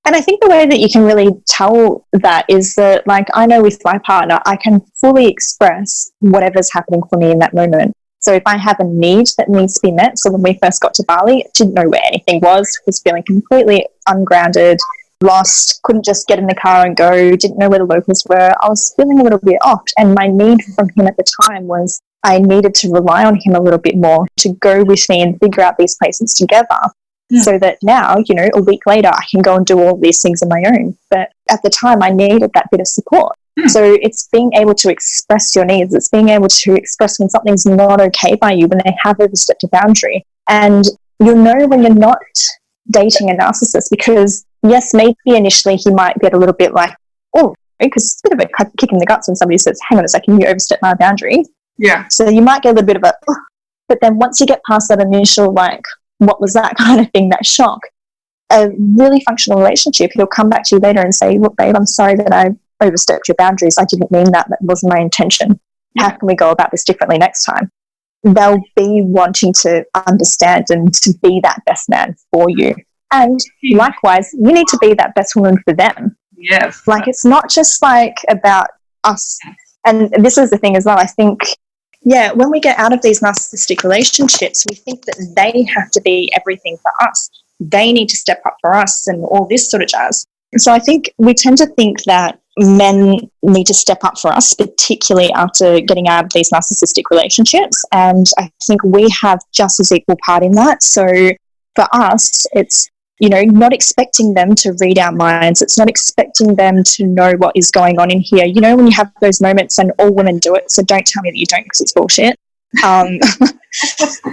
And I think the way that you can really tell that is that, like, I know with my partner, I can fully express whatever's happening for me in that moment. So if I have a need that needs to be met, so when we first got to Bali, didn't know where anything was feeling completely ungrounded, lost, couldn't just get in the car and go, didn't know where the locals were. I was feeling a little bit off, and my need from him at the time was I needed to rely on him a little bit more to go with me and figure out these places together. So that now, you know, a week later, I can go and do all these things on my own. But at the time, I needed that bit of support. So it's being able to express your needs. It's being able to express when something's not okay by you, when they have overstepped a boundary. And you'll know when you're not dating a narcissist because, yes, maybe initially he might get a little bit like, oh, because it's a bit of a kick in the guts when somebody says, hang on a second, you overstepped my boundary. Yeah. So you might get a little bit of a, oh. But then once you get past that initial, like, what was that kind of thing, that shock, a really functional relationship, he'll come back to you later and say, look, babe, I'm sorry that I overstepped your boundaries. I didn't mean that. That wasn't my intention. How can we go about this differently next time? They'll be wanting to understand and to be that best man for you. And likewise, you need to be that best woman for them. Yes. Like, it's not just like about us. And this is the thing as well. I think, yeah, when we get out of these narcissistic relationships, we think that they have to be everything for us. They need to step up for us and all this sort of jazz. So I think we tend to think that men need to step up for us, particularly after getting out of these narcissistic relationships. And I think we have just as equal part in that. So for us, it's, you know, not expecting them to read our minds. It's not expecting them to know what is going on in here. You know, when you have those moments, and all women do it, so don't tell me that you don't because it's bullshit.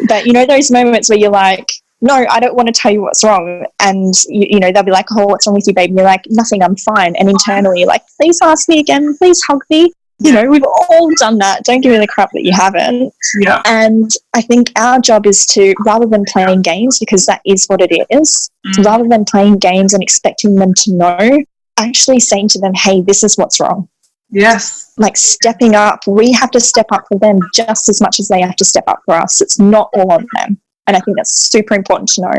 But, you know, those moments where you're like, no, I don't want to tell you what's wrong. And, you know, they'll be like, oh, what's wrong with you, babe? And you're like, nothing, I'm fine. And internally, you're like, please ask me again. Please hug me. You know, we've all done that. Don't give me the crap that you haven't. Yeah. And I think our job is to, rather than playing games, because that is what it is, rather than playing games and expecting them to know, actually saying to them, hey, this is what's wrong. Yes. Like stepping up. We have to step up for them just as much as they have to step up for us. It's not all on them. And I think that's super important to know.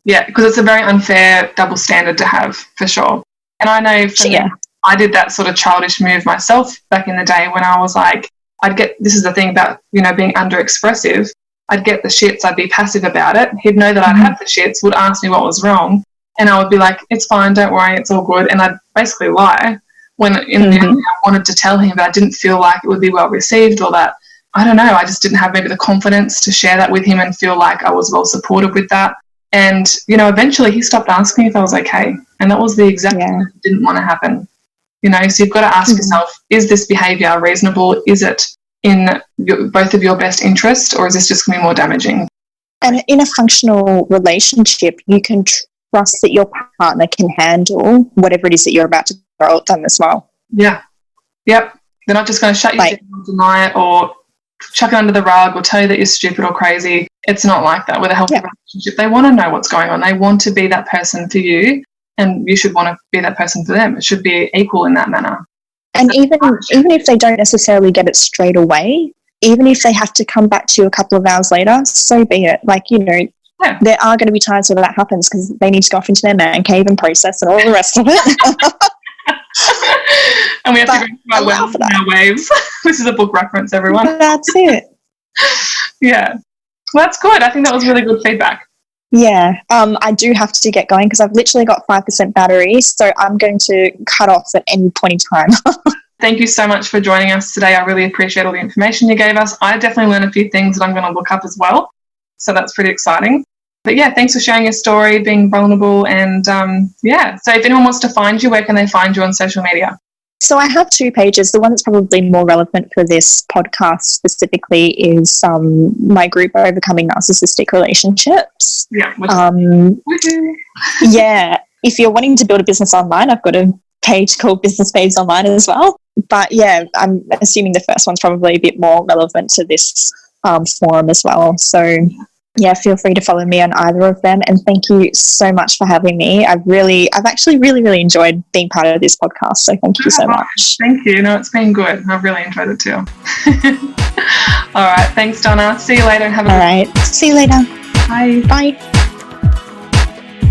Yeah, because it's a very unfair double standard to have, for sure. And I know for me, I did that sort of childish move myself back in the day when I was like, this is the thing about, you know, being under-expressive. I'd get the shits, I'd be passive about it. He'd know that I'd have the shits, would ask me what was wrong, and I would be like, it's fine, don't worry, it's all good. And I'd basically lie when in the end I wanted to tell him, but I didn't feel like it would be well received, or that, I don't know, I just didn't have maybe the confidence to share that with him and feel like I was well supported with that. And, you know, eventually he stopped asking if I was okay. And that was the exact thing that didn't want to happen. You know, so you've got to ask yourself, is this behaviour reasonable? Is it in both of your best interest, or is this just going to be more damaging? And in a functional relationship, you can trust that your partner can handle whatever it is that you're about to throw at them as well. Yeah. Yep. They're not just going to shut you down, deny it, or chuck it under the rug, or tell you that you're stupid or crazy. It's not like that with a healthy relationship. They want to know what's going on. They want to be that person for you, and you should want to be that person for them. It should be equal in that manner. And even if they don't necessarily get it straight away, even if they have to come back to you a couple of hours later, so be it. Like, you know, there are going to be times where that happens because they need to go off into their man cave and process and all the rest of it. And we have to go through our waves. This is a book reference, everyone. That's it. Yeah. Well, that's good. I think that was really good feedback. Yeah. I do have to get going because I've literally got 5% battery, so I'm going to cut off at any point in time. Thank you so much for joining us today. I really appreciate all the information you gave us. I definitely learned a few things that I'm going to look up as well. So that's pretty exciting. But yeah, thanks for sharing your story, being vulnerable, and yeah. So if anyone wants to find you, where can they find you on social media? So I have 2 pages. The one that's probably more relevant for this podcast specifically is my group, Overcoming Narcissistic Relationships. Yeah. Yeah. If you're wanting to build a business online, I've got a page called Business Babes Online as well. But yeah, I'm assuming the first one's probably a bit more relevant to this forum as well. So yeah, feel free to follow me on either of them. And thank you so much for having me. I've actually really enjoyed being part of this podcast. So thank you so much. Thank you. No, it's been good. I've really enjoyed it too. All right. Thanks, Donna. See you later and have a good day. All right. See you later. Bye. Bye.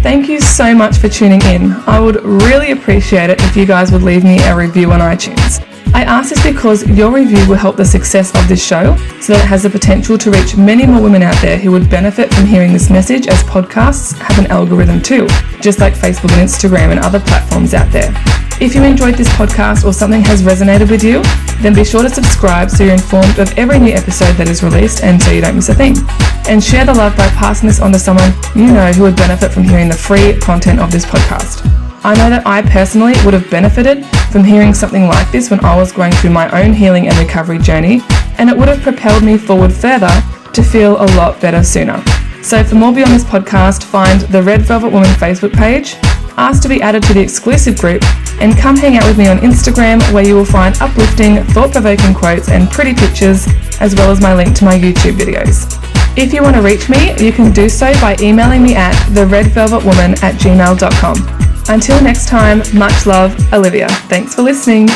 Thank you so much for tuning in. I would really appreciate it if you guys would leave me a review on iTunes. I ask this because your review will help the success of this show so that it has the potential to reach many more women out there who would benefit from hearing this message, as podcasts have an algorithm too, just like Facebook and Instagram and other platforms out there. If you enjoyed this podcast or something has resonated with you, then be sure to subscribe so you're informed of every new episode that is released and so you don't miss a thing. And share the love by passing this on to someone you know who would benefit from hearing the free content of this podcast. I know that I personally would have benefited from hearing something like this when I was going through my own healing and recovery journey, and it would have propelled me forward further to feel a lot better sooner. So for more beyond this podcast, find the Red Velvet Woman Facebook page, ask to be added to the exclusive group, and come hang out with me on Instagram, where you will find uplifting, thought-provoking quotes and pretty pictures, as well as my link to my YouTube videos. If you want to reach me, you can do so by emailing me at theredvelvetwoman@gmail.com. Until next time, much love, Olivia. Thanks for listening.